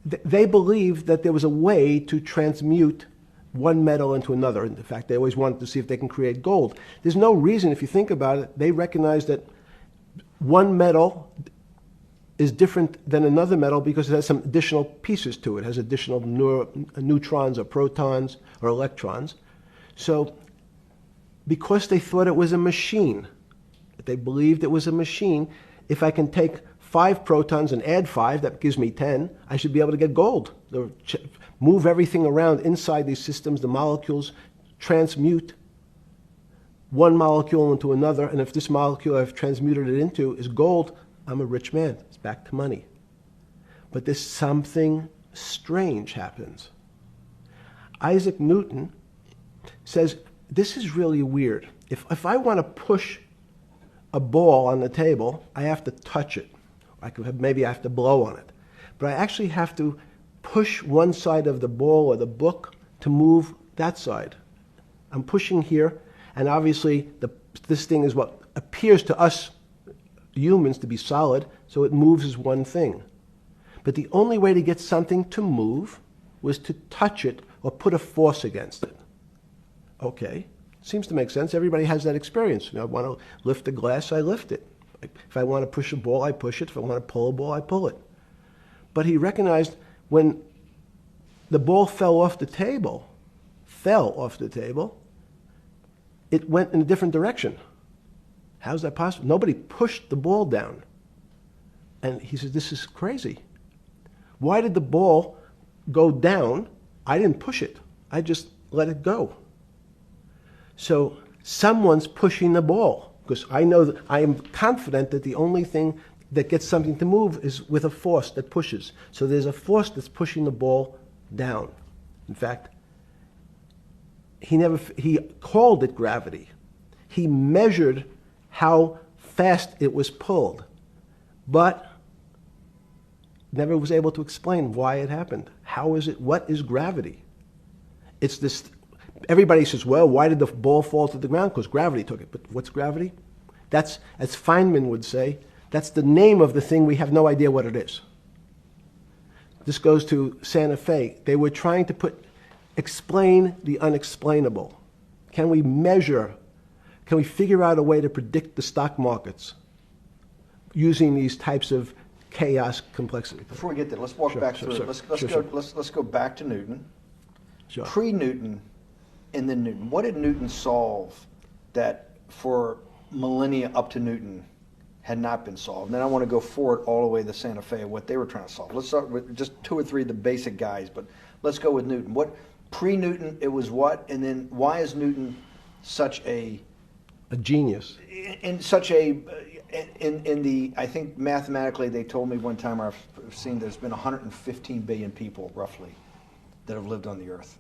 they believed that there was a way to transmute one metal into another. In fact, they always wanted to see if they can create gold. There's no reason, if you think about it, they recognize that one metal is different than another metal because it has some additional pieces to it. It has additional neutrons or protons or electrons. So because they thought it was a machine, they believed it was a machine, if I can take 5 protons and add 5, that gives me 10, I should be able to get gold. Move everything around inside these systems, the molecules transmute one molecule into another, and if this molecule I've transmuted it into is gold, I'm a rich man. It's back to money. But there's something strange happens. Isaac Newton says, this is really weird. If I want to push a ball on the table, I have to touch it. Maybe I have to blow on it. But I actually have to push one side of the ball or the book to move that side. I'm pushing here, and obviously this thing is what appears to us humans to be solid, so it moves as one thing. But the only way to get something to move was to touch it or put a force against it. Okay, seems to make sense. Everybody has that experience. I want to lift a glass, I lift it. If I want to push a ball, I push it. If I want to pull a ball, I pull it. But he recognized when the ball fell off the table, it went in a different direction. How's that possible? Nobody pushed the ball down. And he says, this is crazy. Why did the ball go down? I didn't push it. I just let it go. So someone's pushing the ball, because I know that I am confident that the only thing that gets something to move is with a force that pushes. So there's a force that's pushing the ball down. In fact, he called it gravity. He measured how fast it was pulled, but never was able to explain why it happened. How is it? What is gravity? It's this. Everybody says, well, why did the ball fall to the ground? Because gravity took it. But what's gravity? That's, as Feynman would say, that's the name of the thing. We have no idea what it is. This goes to Santa Fe. They were trying to explain the unexplainable. Can we measure? Can we figure out a way to predict the stock markets using these types of chaos complexity? Before we get there, let's walk back through it. Let's go back to Newton. Sure. Pre-Newton and then Newton. What did Newton solve that for millennia up to Newton had not been solved? And then I want to go forward all the way to Santa Fe and what they were trying to solve. Let's start with just 2 or 3 of the basic guys, but let's go with Newton. What pre-Newton it was what, and then why is Newton such a genius? In such a in the, I think mathematically they told me one time, I've seen there's been 115 billion people roughly that have lived on the earth.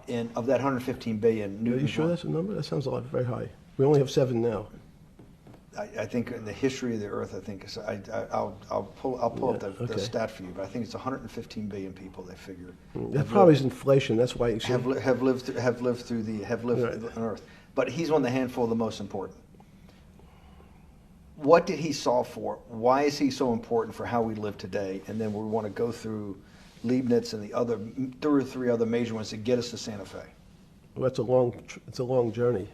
And of that 115 billion, Newton. Are you sure that's a number? That sounds a lot very high. We only have 7 now. I think in the history of the earth, I think I'll pull up the stat for you, but I think it's 115 billion people. They figure that probably is inflation. That's why you have lived on Earth. But he's one of the handful of the most important. What did he solve for? Why is he so important for how we live today? And then we want to go through Leibniz and the other 2 or 3 other major ones to get us to Santa Fe. Well, it's a long journey.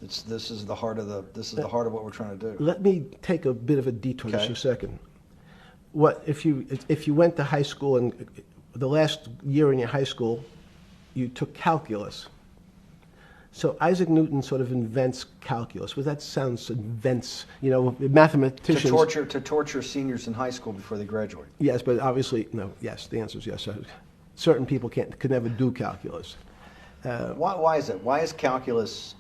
This is the heart of what we're trying to do. Let me take a bit of a detour just Okay. a second. What if you went to high school and the last year in your high school, you took calculus? So Isaac Newton sort of invents calculus. Well, that sounds invents, mathematicians. To torture seniors in high school before they graduate. Yes, but obviously, no, yes, the answer is yes. Certain people could never do calculus. Why is that? Why is calculus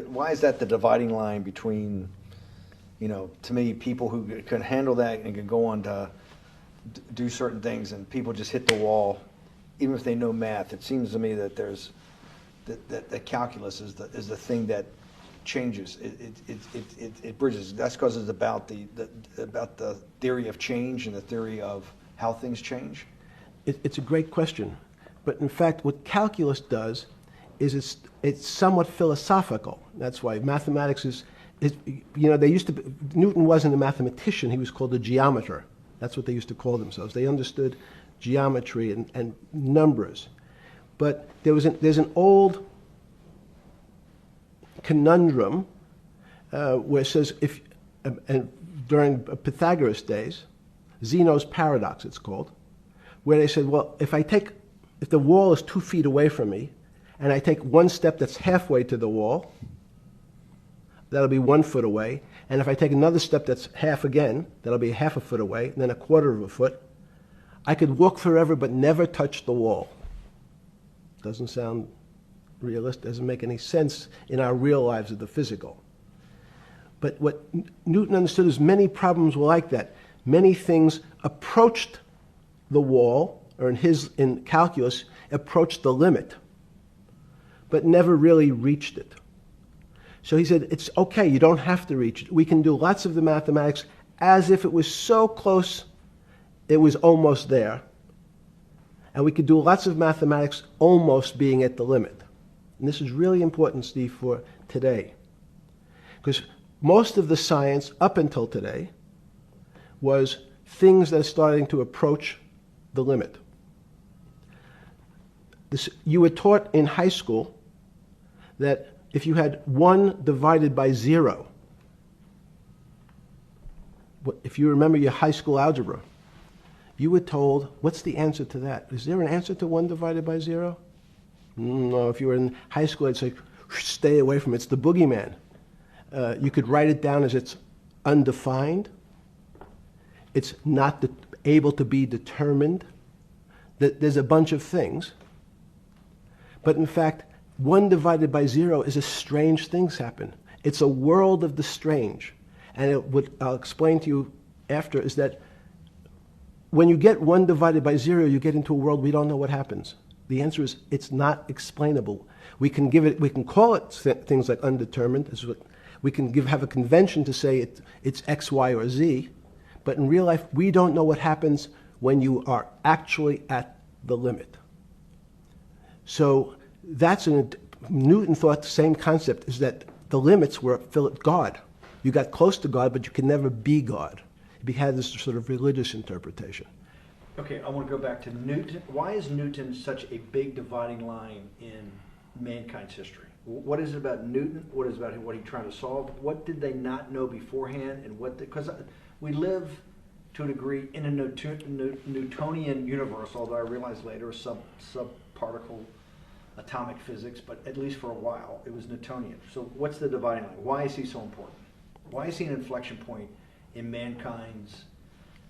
why is that the dividing line between, to me, people who can handle that and can go on to do certain things, and people just hit the wall, even if they know math? It seems to me that that calculus is the thing that changes. It bridges. That's because it's about the theory of change and the theory of how things change. It's a great question. But in fact, what calculus does is it's somewhat philosophical. That's why mathematics Newton wasn't a mathematician, he was called a geometer. That's what they used to call themselves. They understood geometry and numbers. But there's an old conundrum where it says, during Pythagoras' days, Zeno's paradox it's called, where they said, well, if the wall is 2 feet away from me, and I take one step that's halfway to the wall, that'll be 1 foot away. And if I take another step that's half again, that'll be half a foot away, and then a quarter of a foot. I could walk forever but never touch the wall. Doesn't sound realistic, doesn't make any sense in our real lives of the physical. But what Newton understood is many problems were like that. Many things approached the wall, or in calculus, approached the limit, but never really reached it. So he said, it's okay, you don't have to reach it. We can do lots of the mathematics as if it was so close, it was almost there. And we could do lots of mathematics almost being at the limit. And this is really important, Steve, for today. Because most of the science up until today was things that are starting to approach the limit. You were taught in high school that if you had 1 divided by 0, if you remember your high school algebra, you were told, what's the answer to that? Is there an answer to 1 divided by 0? No, if you were in high school, I'd say, stay away from it. It's the boogeyman. You could write it down as it's undefined. It's not able to be determined. There's a bunch of things. But in fact, 1 divided by 0 is a strange things happen. It's a world of the strange. And what I'll explain to you after is that when you get 1 divided by 0, you get into a world we don't know what happens. The answer is it's not explainable. We can call it things like undetermined. We can have a convention to say it's X, Y, or Z. But in real life, we don't know what happens when you are actually at the limit. So Newton thought the same concept is that the limits were God. You got close to God, but you could never be God. He had this sort of religious interpretation. Okay, I want to go back to Newton. Why is Newton such a big dividing line in mankind's history? What is it about Newton? What is it about what he tried to solve? What did they not know beforehand? And because we live to a degree in a Newtonian universe, although I realized later subparticle atomic physics, but at least for a while it was Newtonian. So what's the dividing line? Why is he so important? Why is he an inflection point in mankind's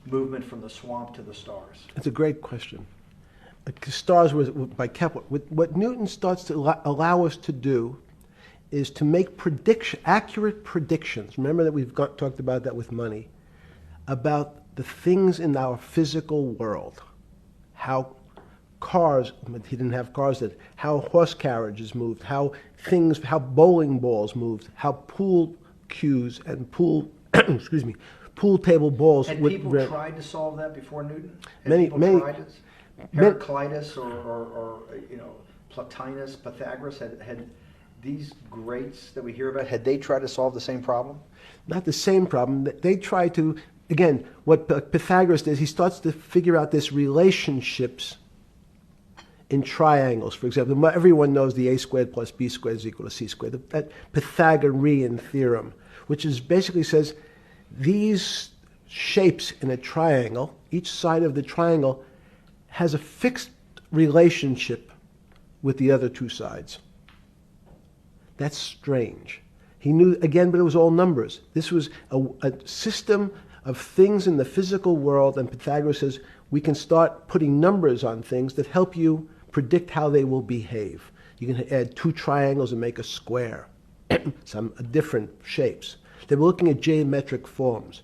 movement from the swamp to the stars? It's a great question. Stars was by Kepler. What Newton starts to allow us to do is to make accurate predictions. Remember that we've talked about that with money, about the things in our physical world, how cars, he didn't have cars, that how horse carriages moved, how bowling balls moved, how pool cues and pool table balls. Had people tried to solve that before Newton? Many tried it? Heraclitus or Plotinus, Pythagoras had these greats that we hear about. Had they tried to solve the same problem? Not the same problem. They tried to again, what Pythagoras does, he starts to figure out this relationships in triangles. For example, everyone knows the a squared plus b squared is equal to c squared, that Pythagorean theorem, which is basically says these shapes in a triangle, each side of the triangle has a fixed relationship with the other two sides. That's strange. He knew, again, but it was all numbers. This was a system of things in the physical world, and Pythagoras says we can start putting numbers on things that help you predict how they will behave. You can add two triangles and make a square, some different shapes. They were looking at geometric forms.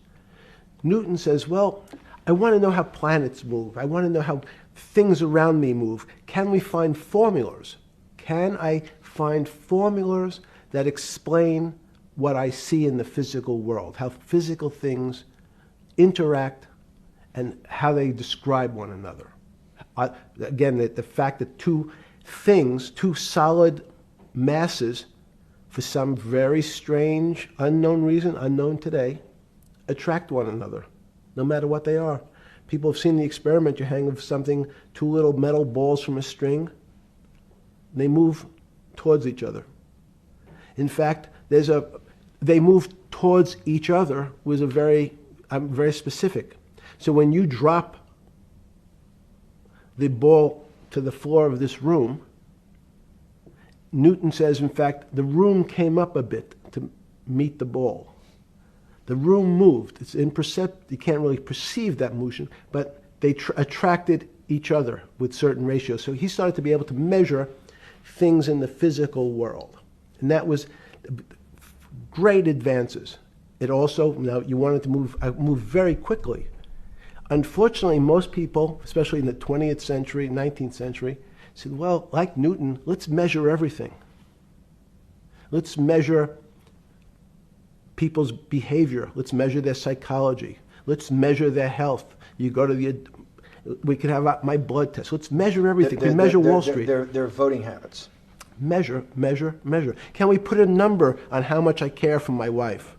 Newton says, well, I want to know how planets move. I want to know how things around me move. Can we find formulas? Can I find formulas that explain what I see in the physical world, how physical things interact and how they describe one another? Again, the fact that two things, two solid masses, for some very strange, unknown reason, unknown today, attract one another, no matter what they are. People have seen the experiment. You hang something, two little metal balls from a string, and they move towards each other. In fact, they move towards each other was very specific. So when you drop the ball to the floor of this room, Newton says, in fact, the room came up a bit to meet the ball. The room moved. It's imperceptible. You can't really perceive that motion, but they attracted each other with certain ratios. So he started to be able to measure things in the physical world. And that was great advances. It also, now you wanted to move very quickly. Unfortunately, most people, especially in the 20th century, 19th century, said, well, like Newton, let's measure everything. Let's measure people's behavior. Let's measure their psychology. Let's measure their health. You go to we can have my blood test. Let's measure everything. We measure Wall Street. Their voting habits. Measure, measure, measure. Can we put a number on how much I care for my wife?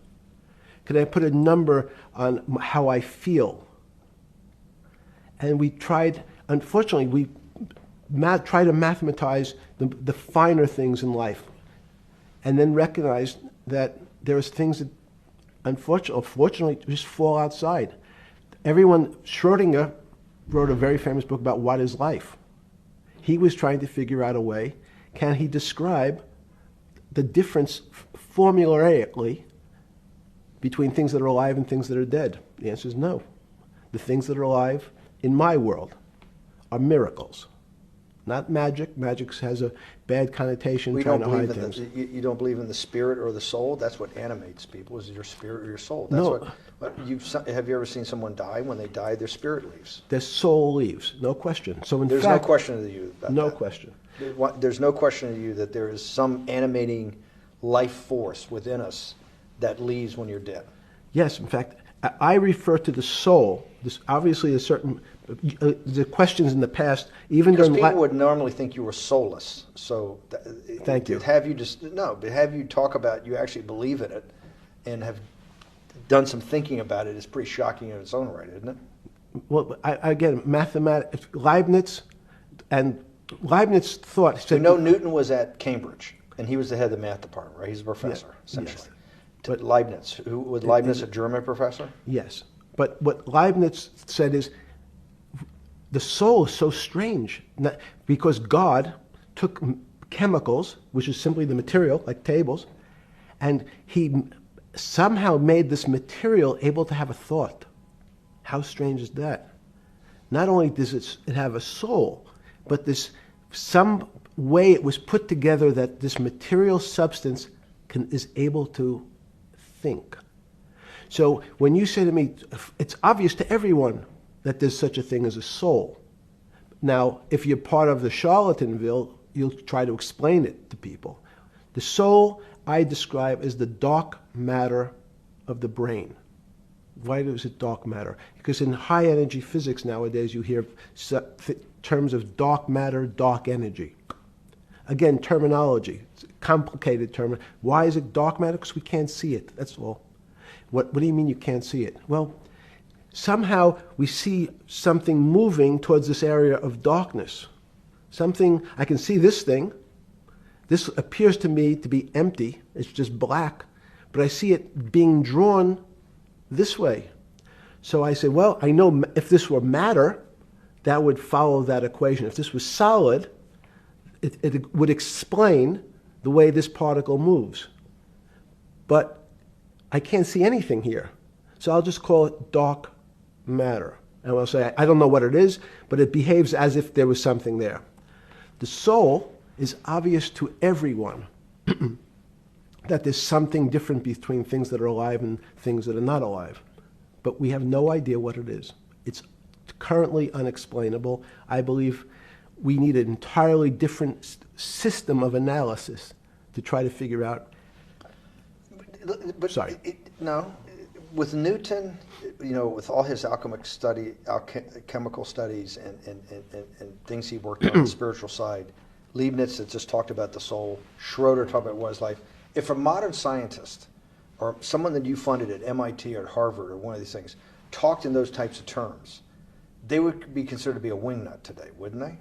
Can I put a number on how I feel? And we tried, unfortunately, we try to mathematize the finer things in life, and then recognize that there's things that unfortunately just fall outside. Schrodinger wrote a very famous book about what is life. He was trying to figure out a way, can he describe the difference formulaically between things that are alive and things that are dead? The answer is no. The things that are alive in my world are miracles, not magic. Magic has a bad connotation, trying to hide things. You don't believe in the spirit or the soul? That's what animates people, is your spirit or your soul. That's No. Have you ever seen someone die? When they die, their spirit leaves. Their soul leaves, no question. So There's no question to you about no that. question. There's no question to you that there is some animating life force within us that leaves when you're dead. Yes, in fact, I refer to the soul. This obviously a certain the questions in the past, even Because during people would normally think you were soulless. So Thank you. But have you talk about you actually believe in it and have done some thinking about it is pretty shocking in its own right, isn't it? Well, again, mathematics, Leibniz thought. So Newton was at Cambridge, and he was the head of the math department, right? He's a professor, essentially. Yes. But Leibniz, was Leibniz a German professor? Yes, but what Leibniz said is the soul is so strange because God took chemicals, which is simply the material, like tables, and he somehow made this material able to have a thought. How strange is that? Not only does it have a soul, but some way it was put together that this material substance is able to think. So when you say to me, it's obvious to everyone that there's such a thing as a soul. Now, if you're part of the Charlatanville, you'll try to explain it to people. The soul I describe as the dark matter of the brain. Why is it dark matter? Because in high energy physics nowadays you hear terms of dark matter, dark energy. Again, terminology, it's a complicated term. Why is it dark matter? Because we can't see it, that's all. What do you mean you can't see it? Well, somehow we see something moving towards this area of darkness. Something, I can see this thing. This appears to me to be empty. It's just black. But I see it being drawn this way. So I say, well, I know if this were matter, that would follow that equation. If this was solid, it would explain the way this particle moves. But I can't see anything here. So I'll just call it dark matter. And I'll say, I don't know what it is, but it behaves as if there was something there. The soul is obvious to everyone that there's something different between things that are alive and things that are not alive. But we have no idea what it is. It's currently unexplainable. I believe we need an entirely different system of analysis to try to figure out. But Sorry. No, with Newton, with all his alchemical studies and things he worked on the spiritual side, Leibniz that just talked about the soul, Schroeder talked about what is life. If a modern scientist or someone that you funded at MIT or at Harvard or one of these things talked in those types of terms, they would be considered to be a wingnut today, wouldn't they?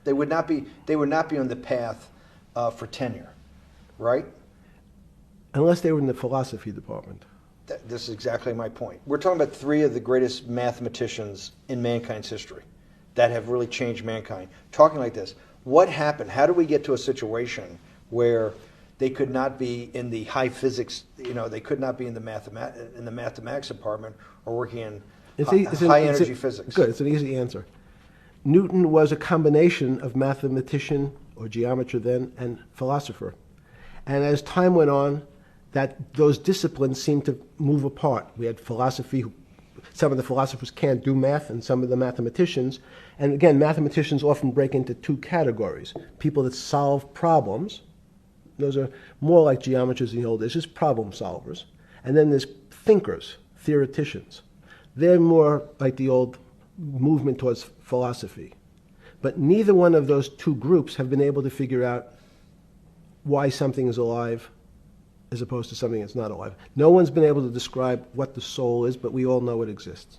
They would not be on the path for tenure, right? Unless they were in the philosophy department. This is exactly my point. We're talking about three of the greatest mathematicians in mankind's history that have really changed mankind. Talking like this, what happened? How do we get to a situation where they could not be in the high physics, they could not be in the mathematics department or working in high energy physics? Good, it's an easy answer. Newton was a combination of mathematician or geometer then and philosopher. And as time went on, those disciplines seemed to move apart. We had philosophy. Some of the philosophers can't do math, and some of the mathematicians. And again, mathematicians often break into two categories. People that solve problems. Those are more like geometers in the old days, just problem solvers. And then there's thinkers, theoreticians. They're more like the old movement towards philosophy. But neither one of those two groups have been able to figure out why something is alive as opposed to something that's not alive. No one's been able to describe what the soul is, but we all know it exists.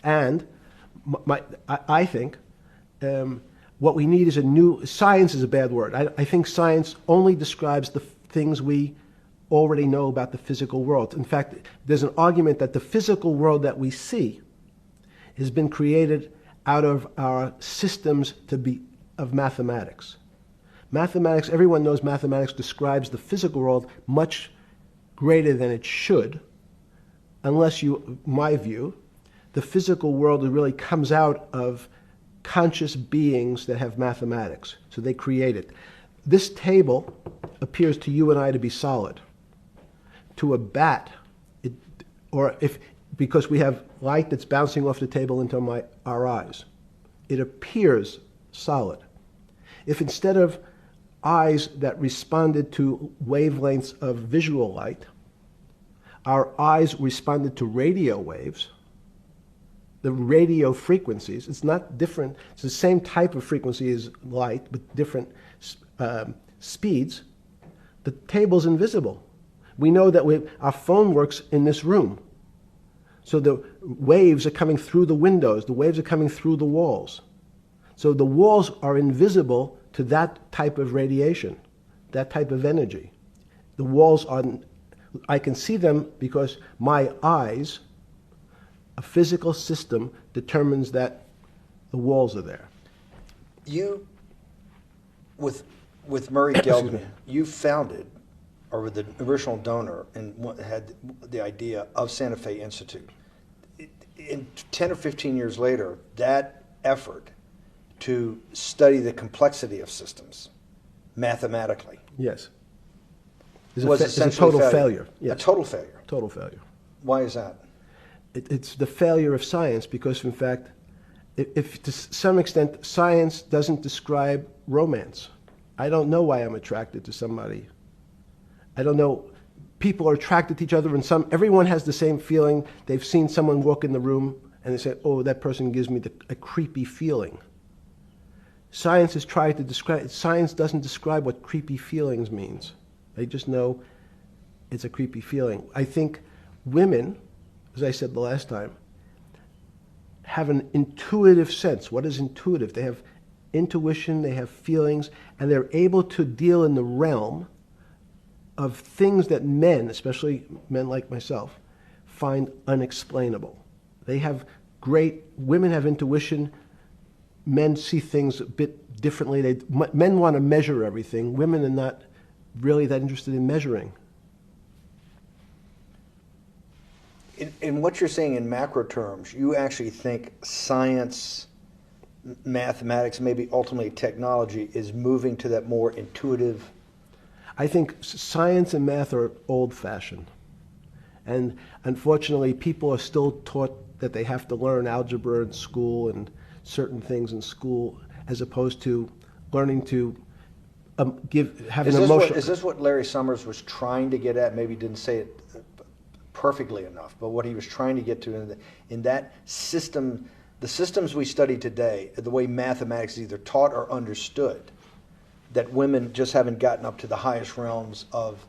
And I think what we need is a new, science is a bad word. I think science only describes the things we already know about the physical world. In fact, there's an argument that the physical world that we see has been created out of our systems of mathematics. Mathematics, everyone knows mathematics describes the physical world much greater than it should, unless my view, the physical world really comes out of conscious beings that have mathematics. So they create it. This table appears to you and I to be solid. To a bat, because we have light that's bouncing off the table into our eyes, it appears solid. If instead of eyes that responded to wavelengths of visual light, our eyes responded to radio waves, the radio frequencies, it's not different, it's the same type of frequency as light, but different speeds, the table's invisible. We know that our phone works in this room. So the waves are coming through the windows, the waves are coming through the walls. So the walls are invisible to that type of radiation, that type of energy. The walls I can see them because my eyes, a physical system determines that the walls are there. You, with Murray Geldman, you founded, or were the original donor, and had the idea of Santa Fe Institute. In 10 or 15 years later, that effort to study the complexity of systems mathematically. Yes. Was it's a total failure. Yes. A total failure. Total failure. Why is that? It's the failure of science because, in fact, if to some extent science doesn't describe romance. I don't know why I'm attracted to somebody. I don't know. People are attracted to each other, and everyone has the same feeling. They've seen someone walk in the room, and they say, "Oh, that person gives me a creepy feeling." Science has tried to describe. Science doesn't describe what creepy feelings means. They just know it's a creepy feeling. I think women as I said the last time, have an intuitive sense. What is intuitive? They have intuition, they have feelings, and they're able to deal in the realm of things that men, especially men like myself, find unexplainable. They have women have intuition, men see things a bit differently. Men want to measure everything. Women are not really that interested in measuring. In what you're saying in macro terms, you actually think science, mathematics, maybe ultimately technology is moving to that more intuitive? I think science and math are old-fashioned. And unfortunately, people are still taught that they have to learn algebra in school and certain things in school, as opposed to learning to have an emotion. Is this what Larry Summers was trying to get at? Maybe he didn't say it perfectly enough, but what he was trying to get to in that system, the systems we study today, the way mathematics is either taught or understood, that women just haven't gotten up to the highest realms of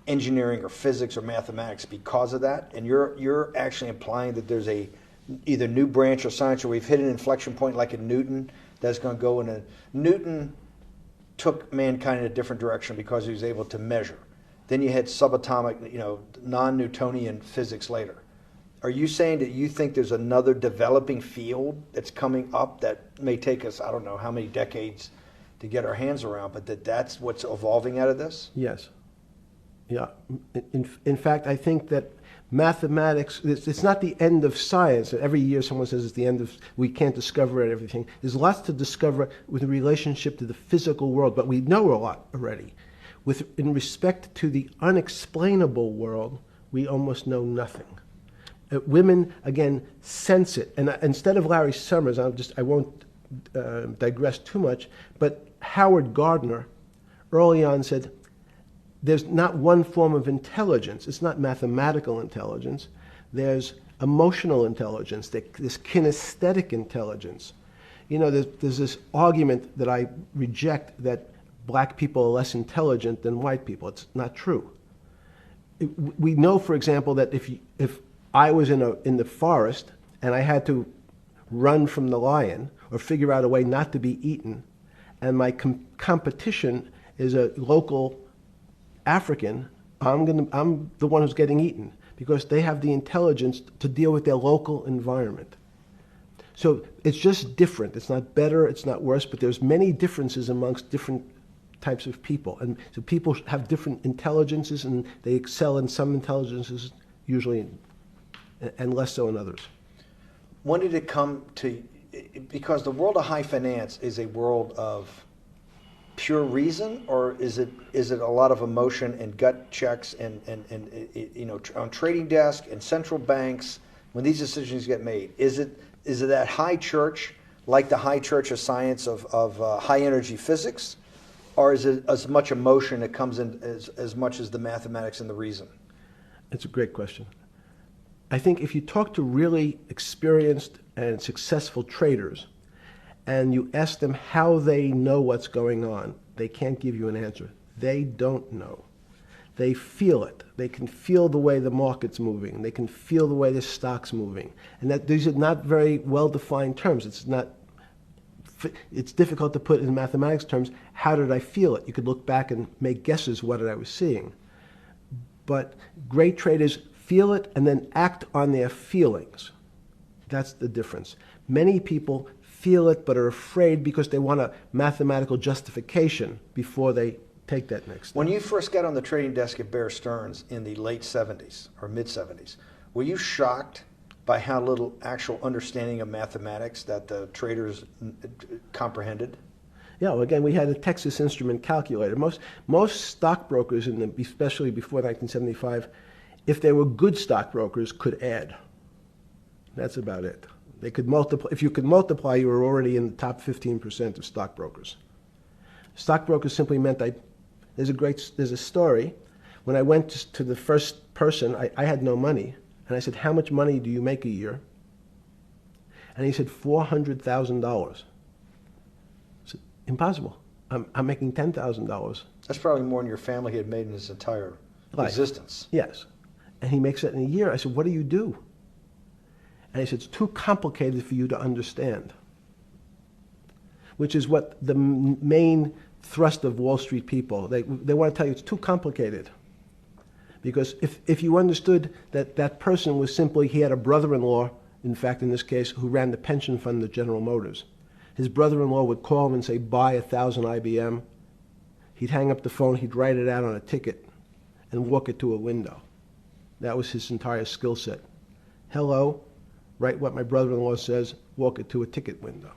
engineering or physics or mathematics because of that. And you're actually implying that there's a either new branch of science, or we've hit an inflection point like in Newton that's going to go in a Newton took mankind in a different direction because he was able to measure. Then you had subatomic, non-Newtonian physics later. Are you saying that you think there's another developing field that's coming up that may take us, I don't know how many decades to get our hands around, but that's what's evolving out of this? Yes. Yeah. In fact, I think that mathematics, it's not the end of science. Every year someone says it's the end of, we can't discover everything. There's lots to discover with relationship to the physical world, but we know a lot already. In respect to the unexplainable world, we almost know nothing. Women, again, sense it. And instead of Larry Summers, I won't digress too much, but Howard Gardner early on said, there's not one form of intelligence. It's not mathematical intelligence. There's emotional intelligence. There's kinesthetic intelligence. There's this argument that I reject that black people are less intelligent than white people. It's not true. We know, for example, that if I was in the forest and I had to run from the lion or figure out a way not to be eaten, and my competition is a local African, I'm the one who's getting eaten because they have the intelligence to deal with their local environment. So it's just different. It's not better, it's not worse, but there's many differences amongst different types of people. And so people have different intelligences, and they excel in some intelligences usually, and less so in others. When did it come to, because the world of high finance is a world of pure reason, or is it a lot of emotion and gut checks and on trading desk and central banks when these decisions get made? Is it that high church, like the high church of science of high energy physics, or is it as much emotion that comes in as much as the mathematics and the reason? It's a great question. I think if you talk to really experienced and successful traders, and you ask them how they know what's going on, they can't give you an answer. They don't know. They feel it. They can feel the way the market's moving. They can feel the way the stock's moving. And that these are not very well-defined terms. It's difficult to put in mathematics terms, how did I feel it? You could look back and make guesses what I was seeing. But great traders feel it and then act on their feelings. That's the difference. Many people feel it but are afraid because they want a mathematical justification before they take that next step. When you first got on the trading desk at Bear Stearns in the late 70s or mid 70s, were you shocked by how little actual understanding of mathematics that the traders comprehended? Yeah, well, again, we had a Texas Instrument calculator. Most stockbrokers, especially before 1975, if they were good stockbrokers, could add. That's about it. They could multiply. If you could multiply, you were already in the top 15% of stockbrokers. Stockbrokers simply meant there's a story. When I went to the first person, I had no money. And I said, how much money do you make a year? And he said, $400,000. I said, impossible. I'm making $10,000. That's probably more than your family had made in his entire life. Existence. Yes. And he makes it in a year. I said, what do you do? And he said, it's too complicated for you to understand, which is what the main thrust of Wall Street people, they want to tell you it's too complicated. Because if you understood that that person was simply, he had a brother-in-law, in fact, in this case, who ran the pension fund at General Motors. His brother-in-law would call him and say, buy 1,000 IBM. He'd hang up the phone, he'd write it out on a ticket and walk it to a window. That was his entire skill set. Hello, write what my brother-in-law says, walk it to a ticket window.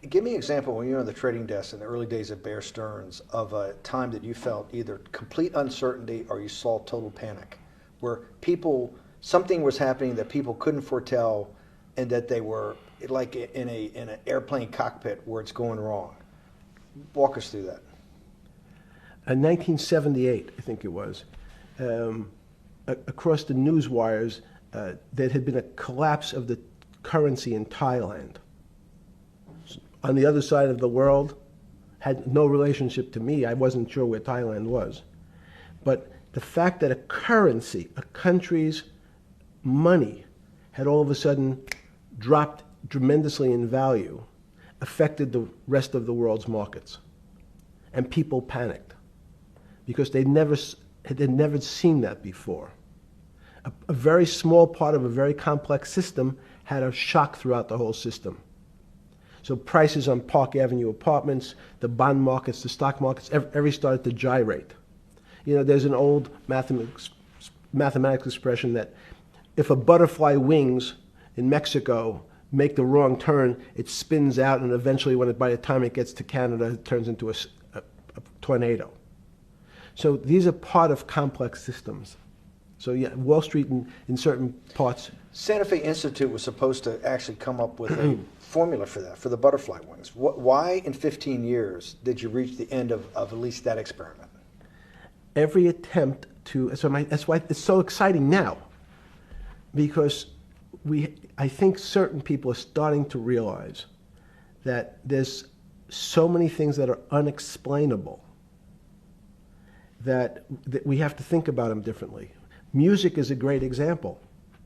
Give me an example when you were on the trading desk in the early days of Bear Stearns of a time that you felt either complete uncertainty or you saw total panic, where something was happening that people couldn't foretell and that they were like in an airplane cockpit where it's going wrong. Walk us through that. In 1978, I think it was, across the news wires, there had been a collapse of the currency in Thailand. On the other side of the world, had no relationship to me. I wasn't sure where Thailand was. But the fact that a currency, a country's money, had all of a sudden dropped tremendously in value, affected the rest of the world's markets. And people panicked because they'd never seen that before. A very small part of a very complex system had a shock throughout the whole system. So prices on Park Avenue apartments, the bond markets, the stock markets, every started to gyrate. You know, there's an old mathematics expression that if a butterfly wings in Mexico make the wrong turn, it spins out, and eventually, by the time it gets to Canada, it turns into a tornado. So these are part of complex systems. So yeah, Wall Street in certain parts. Santa Fe Institute was supposed to actually come up with a formula for that, for the butterfly wings. Why in 15 years did you reach the end of at least that experiment? Every attempt to, that's why it's so exciting now, because I think certain people are starting to realize that there's so many things that are unexplainable that we have to think about them differently. Music is a great example.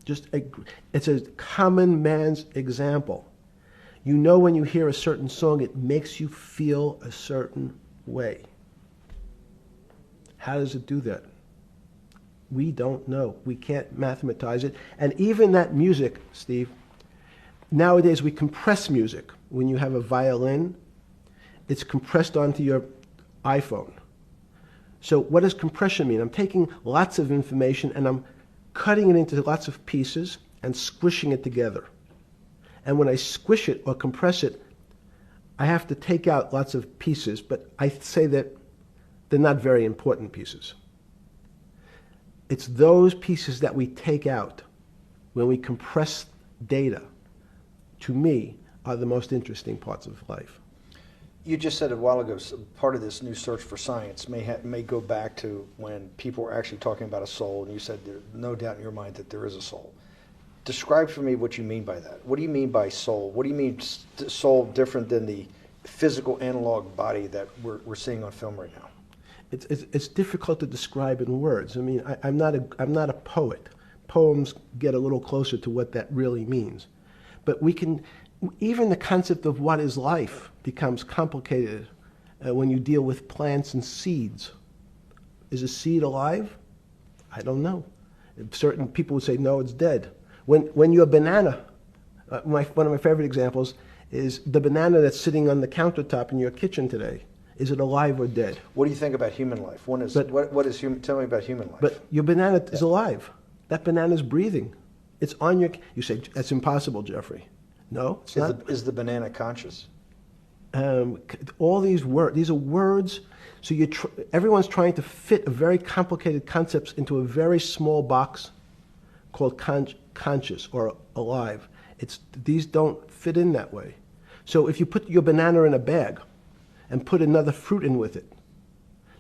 It's a common man's example. You know when you hear a certain song, it makes you feel a certain way. How does it do that? We don't know. We can't mathematize it. And even that music, Steve, nowadays we compress music. When you have a violin, it's compressed onto your iPhone. So what does compression mean? I'm taking lots of information and I'm cutting it into lots of pieces and squishing it together. And when I squish it or compress it, I have to take out lots of pieces, but I say that they're not very important pieces. It's those pieces that we take out when we compress data, to me, are the most interesting parts of life. You just said a while ago, part of this new search for science may go back to when people were actually talking about a soul, and you said there's no doubt in your mind that there is a soul. Describe for me what you mean by that. What do you mean by soul? What do you mean soul different than the physical analog body that we're seeing on film right now? It's difficult to describe in words. I mean, I'm not a poet. Poems get a little closer to what that really means. But even the concept of what is life becomes complicated when you deal with plants and seeds. Is a seed alive? I don't know. Certain people would say, no, it's dead. When you're a banana, one of my favorite examples is the banana that's sitting on the countertop in your kitchen today. Is it alive or dead? What do you think about human life? Tell me about human life. But your banana is alive. That banana is breathing. It's on your. You say that's impossible, Jeffrey. No, it's not. Is the banana conscious? All these words. These are words. So everyone's trying to fit a very complicated concepts into a very small box called conscious or alive. These don't fit in that way. So if you put your banana in a bag and put another fruit in with it,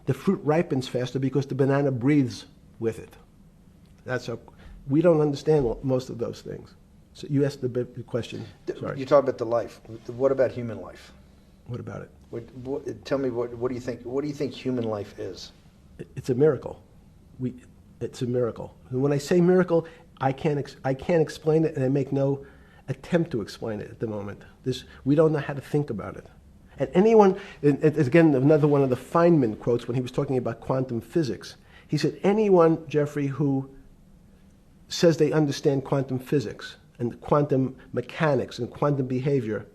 the fruit ripens faster because the banana breathes with it. We don't understand most of those things. So you asked the big question. Sorry. You talk about the life. What about human life? What about it? Tell me what do you think? What do you think human life is? It's a miracle. It's a miracle. And when I say miracle, I can't explain it, and I make no attempt to explain it at the moment. We don't know how to think about it. And anyone, and again, another one of the Feynman quotes when he was talking about quantum physics. He said, anyone, Jeffrey, who says they understand quantum physics and quantum mechanics and quantum behavior,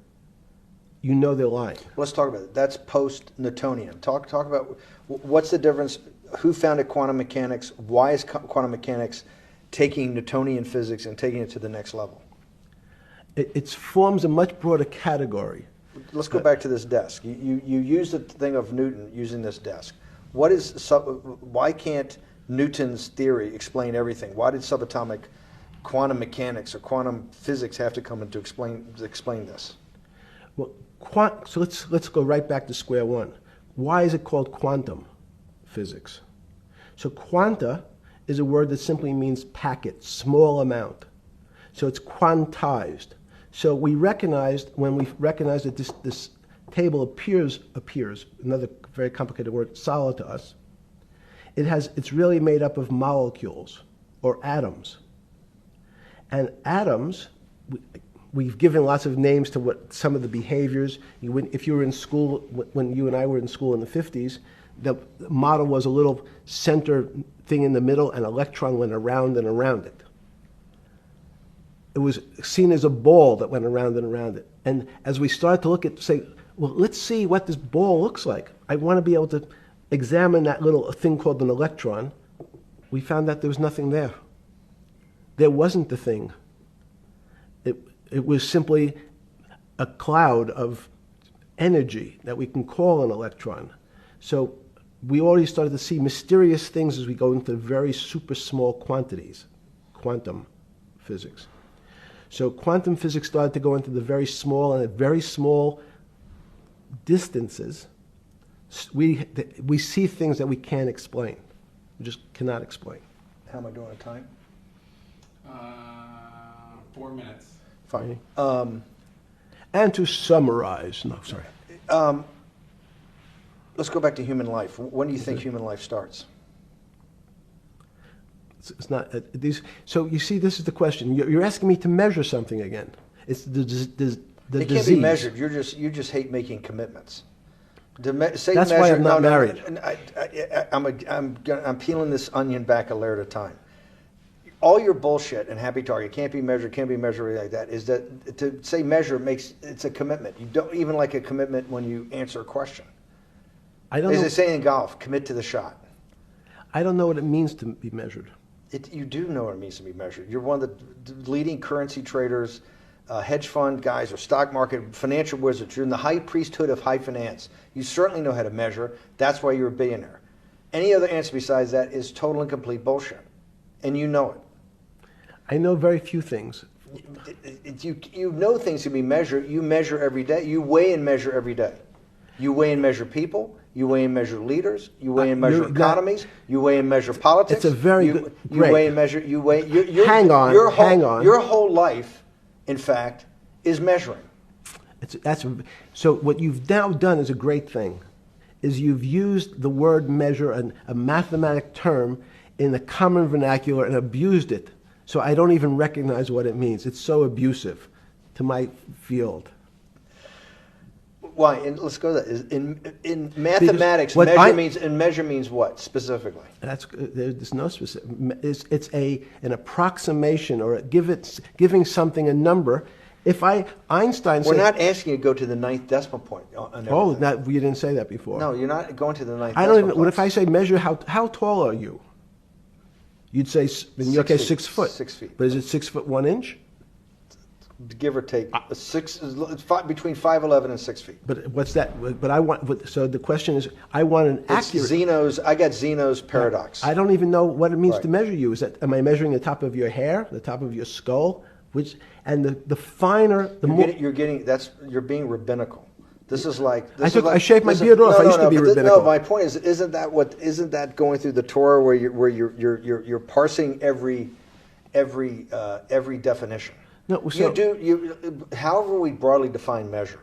you know they're lying. Let's talk about it. That's post-Newtonian. Talk about what's the difference, who founded quantum mechanics, why is quantum mechanics taking Newtonian physics and taking it to the next level? It forms a much broader category. Let's go back to this desk. You use the thing of Newton using this desk. Why can't Newton's theory explain everything? Why did subatomic quantum mechanics or quantum physics have to come in to explain this? Well, so let's go right back to square one. Why is it called quantum physics? So quanta is a word that simply means packet, small amount. So it's quantized. So we recognized, when we recognized that this table appears, another very complicated word, solid to us, it's really made up of molecules or atoms. And atoms, we've given lots of names to what some of the behaviors. If you were in school, when you and I were in school in the 50s, the model was a little center thing in the middle, and an electron went around and around it. It was seen as a ball that went around and around it. And as we started to look at, say, well, let's see what this ball looks like. I want to be able to examine that little thing called an electron. We found that there was nothing there. There wasn't the thing. It was simply a cloud of energy that we can call an electron. So we already started to see mysterious things as we go into very super small quantities, quantum physics. So quantum physics started to go into the very small, and at very small distances, we see things that we can't explain. We just cannot explain. How am I doing on time? 4 minutes. Fine. And to summarize, no, sorry. Let's go back to human life. When do you think human life starts? It's not these. So you see, this is the question. You're asking me to measure something again. It's the disease. It can't be measured. You just hate making commitments. That's why I'm not married. I'm peeling this onion back a layer at a time. All your bullshit and happy target can't be measured like that. Is that to say measure it's a commitment. You don't even like a commitment when you answer a question. I don't. As know. they say in golf, commit to the shot. I don't know what it means to be measured. You do know what it means to be measured. You're one of the leading currency traders, hedge fund guys, or stock market financial wizards. You're in the high priesthood of high finance. You certainly know how to measure. That's why you're a billionaire. Any other answer besides that is total and complete bullshit, and you know it. I know very few things. You know things can be measured. You measure every day. You weigh and measure every day. You weigh and measure people. You weigh and measure leaders. You weigh and measure economies. You weigh and measure politics. It's a very good. You weigh and measure. You weigh. Hang on. Your whole life, in fact, is measuring. So what you've now done is a great thing, is you've used the word measure, a mathematic term, in the common vernacular and abused it. So I don't even recognize what it means. It's so abusive to my field. Why? And let's go to that. In mathematics, measure means what specifically? There's no specific. It's an approximation, or giving something a number. Einstein. We're not asking you to go to the 9th decimal point. You didn't say that before. No, you're not going to the 9th. I don't even. What if I say measure how tall are you? You'd say in your case 6 foot. 6 feet. But is it 6 foot 1 inch? Give or take, between 5'11" and 6 feet. But what's that? But I want. So the question is, I want an accurate. I got Zeno's paradox. I don't even know what it means to measure you. Am I measuring the top of your hair, the top of your skull, and the finer, the more. You're being rabbinical. This is like. I shaved my beard off. I used to be rabbinical. No, my point is, isn't that going through the Torah where you're parsing every definition? No, so, however we broadly define measure,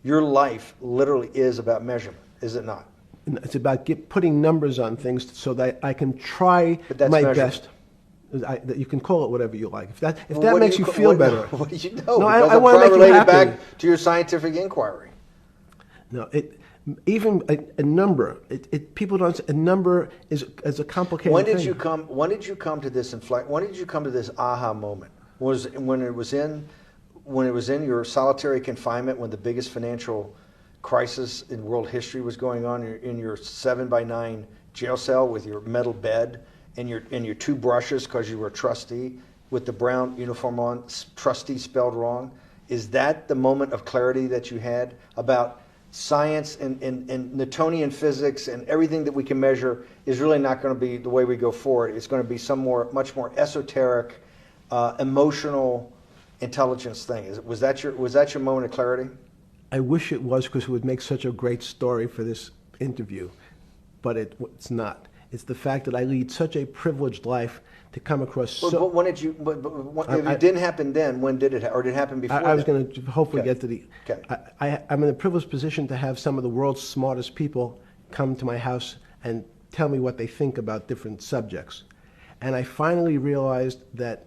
your life literally is about measurement, is it not? It's about putting numbers on things so that I can try my best. That you can call it whatever you like. If that Well, that what do makes you ca- feel what- better. What do you know? No, Because I I'm wanna trying to make you relate it happy. back to your scientific inquiry. No, even a number. People don't. A number is a complicated When did thing. you come? When did you come to this When did you come to this aha moment? Was when it was in your solitary confinement, when the biggest financial crisis in world history was going on, in your 7x9 jail cell with your metal bed and your two brushes because you were a trustee with the brown uniform on, trustee spelled wrong. Is that the moment of clarity that you had about science and Newtonian physics and everything that we can measure is really not going to be the way we go forward? It's going to be much more esoteric, emotional intelligence thing. Was that your moment of clarity? I wish it was, because it would make such a great story for this interview, but it's not. It's the fact that I lead such a privileged life to come across. But when did you? If it didn't happen then, when did it? Or did it happen before? I was then? going to hopefully Okay. get to the. Okay. I'm in a privileged position to have some of the world's smartest people come to my house and tell me what they think about different subjects, and I finally realized that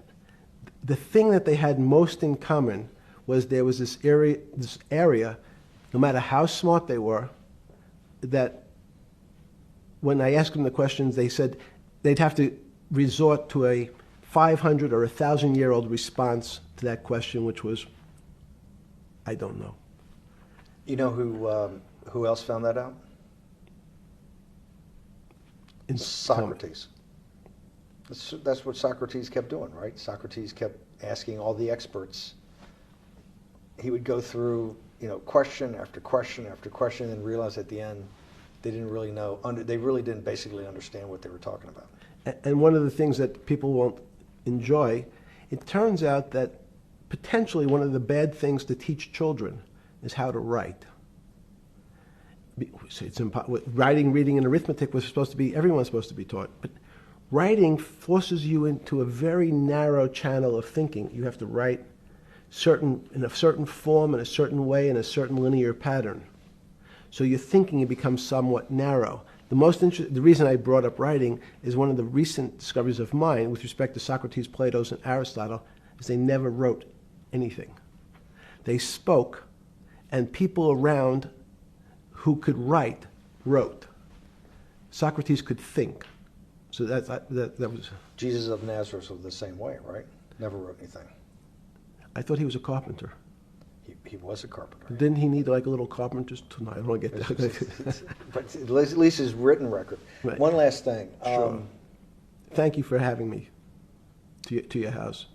the thing that they had most in common was there was this area, no matter how smart they were, that when I asked them the questions, they said they'd have to resort to a 500 or 1,000-year-old response to that question, which was, I don't know. You know who else found that out? Socrates. That's what Socrates kept doing, right? Socrates kept asking all the experts. He would go through, question after question after question, and realize at the end they didn't really know. They really didn't basically understand what they were talking about. And one of the things that people won't enjoy, it turns out that potentially one of the bad things to teach children is how to write. So writing, reading, and arithmetic was supposed to be, everyone's supposed to be taught. But writing forces you into a very narrow channel of thinking. You have to write in a certain form, in a certain way, in a certain linear pattern. So your thinking becomes somewhat narrow. The reason I brought up writing is one of the recent discoveries of mine with respect to Socrates, Plato, and Aristotle is they never wrote anything. They spoke, and people around who could write wrote. Socrates could think. So that was. Jesus of Nazareth was the same way, right? Never wrote anything. I thought he was a carpenter. He was a carpenter. Didn't he need like a little carpenter's tonight? I don't get that. But at least his written record. Right. One last thing. Sure. Thank you for having me to your house.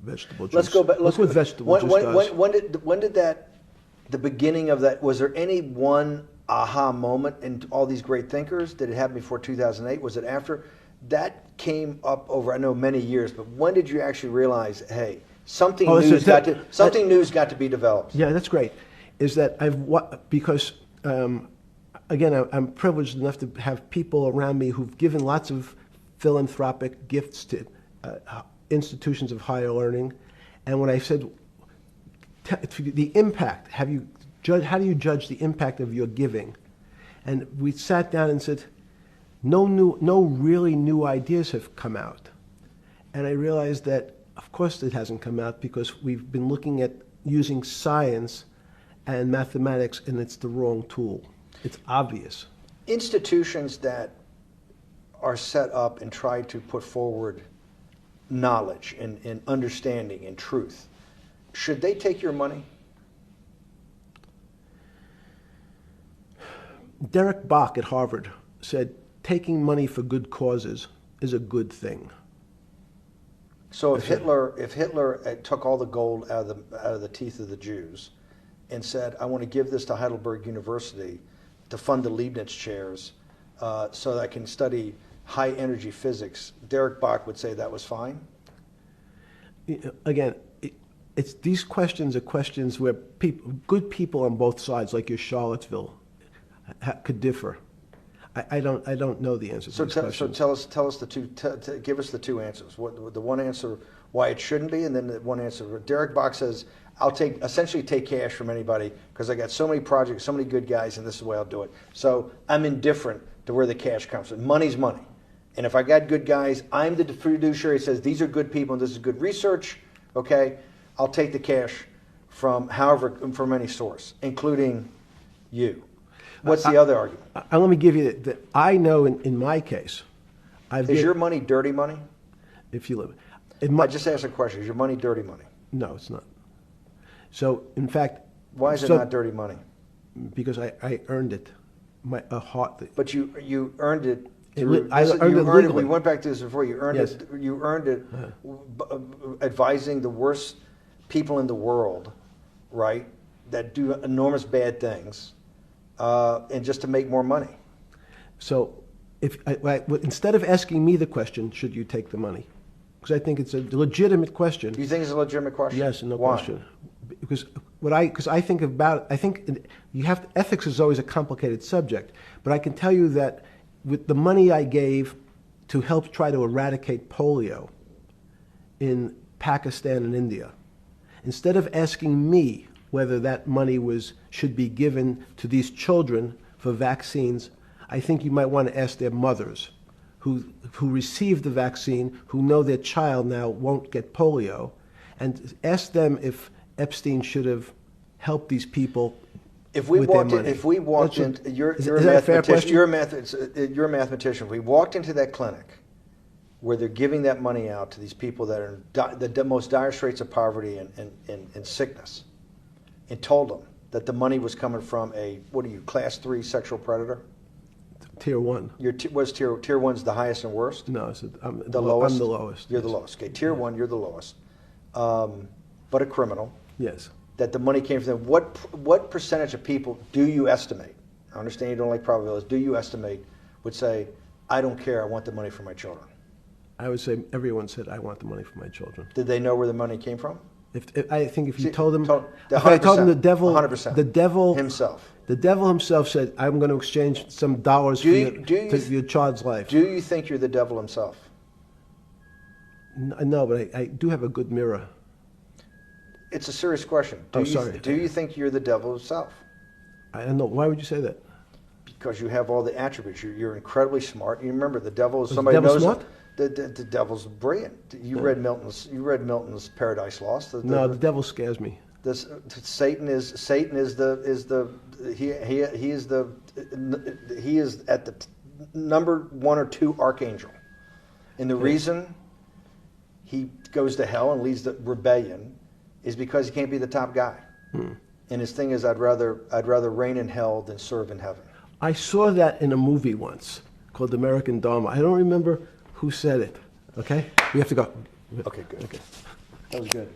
Vegetable juice. Let's go back. Look what vegetable juice does. When did that? The beginning of that. Was there any one aha moment in all these great thinkers? Did it happen before 2008? Was it after? That came up over, I know, many years. But when did you actually realize, hey, something new's got to be developed? Yeah, that's great. Is that because again, I'm privileged enough to have people around me who've given lots of philanthropic gifts to institutions of higher learning, and when I said the impact, how do you judge the impact of your giving? And we sat down and said, no really new ideas have come out. And I realized that, of course, it hasn't come out because we've been looking at using science and mathematics, and it's the wrong tool. It's obvious. Institutions that are set up and try to put forward knowledge and understanding and truth, should they take your money? Derek Bach at Harvard said, taking money for good causes is a good thing. So if Hitler took all the gold out of the teeth of the Jews and said, I want to give this to Heidelberg University to fund the Leibniz chairs so that I can study high energy physics, Derek Bach would say that was fine? Again, these questions are questions where good people on both sides, like your Charlottesville, could differ. I don't know the answers to these questions. So tell us the two. Give us the two answers. The one answer why it shouldn't be, and then the one answer. Derek Bach says, I'll essentially take cash from anybody because I got so many projects, so many good guys, and this is the way I'll do it. So I'm indifferent to where the cash comes from. Money's money. And if I got good guys, I'm the fiduciary that says these are good people and this is good research, okay? I'll take the cash from any source, including you. What's the other argument? Let me give you that. I know in my case, Is your money dirty money? If you live, I just asked a question. Is your money dirty money? No, it's not. So, in fact, why is it not dirty money? Because I earned it, But you earned it. I earned it legally. We went back to this before. You earned it. You earned it, advising the worst people in the world, right? That do enormous bad things, and just to make more money. So, instead of asking me the question, should you take the money? Because I think it's a legitimate question. Do you think it's a legitimate question? Yes, no Why? question. Because I think about, ethics is always a complicated subject, but I can tell you that with the money I gave to help try to eradicate polio in Pakistan and India, instead of asking me whether that money should be given to these children for vaccines, I think you might want to ask their mothers who received the vaccine, who know their child now won't get polio, and ask them if Epstein should have helped these people with their money. If we walked in, you're a mathematician. If we walked into that clinic where they're giving that money out to these people that are in the most dire straits of poverty and sickness, and told them that the money was coming from class 3 sexual predator? Tier 1. What's tier 1's the highest and worst? No, I'm the lowest. I'm the lowest. You're the lowest. Okay, tier 1, you're the lowest. But a criminal. Yes. That the money came from them. What percentage of people do you estimate? I understand you don't like probabilities. Do you estimate would say, I don't care, I want the money for my children? I would say everyone said, I want the money for my children. Did they know where the money came from? I think if you told them, if I told them the devil, 100%. The devil himself said, I'm going to exchange some dollars for your child's life. Do you think you're the devil himself? No, but I do have a good mirror. It's a serious question. Sorry. Do you think you're the devil himself? I don't know. Why would you say that? Because you have all the attributes. You're incredibly smart. You remember the devil is Was somebody the devil knows smart? The devil's brilliant. You read Milton's Paradise Lost. No, the devil scares me. Satan is at the number 1 or 2 archangel, and the reason he goes to hell and leads the rebellion is because he can't be the top guy. And his thing is, I'd rather reign in hell than serve in heaven. I saw that in a movie once called American Dharma. I don't remember who said it. Okay, we have to go. Okay, good. Okay. That was good.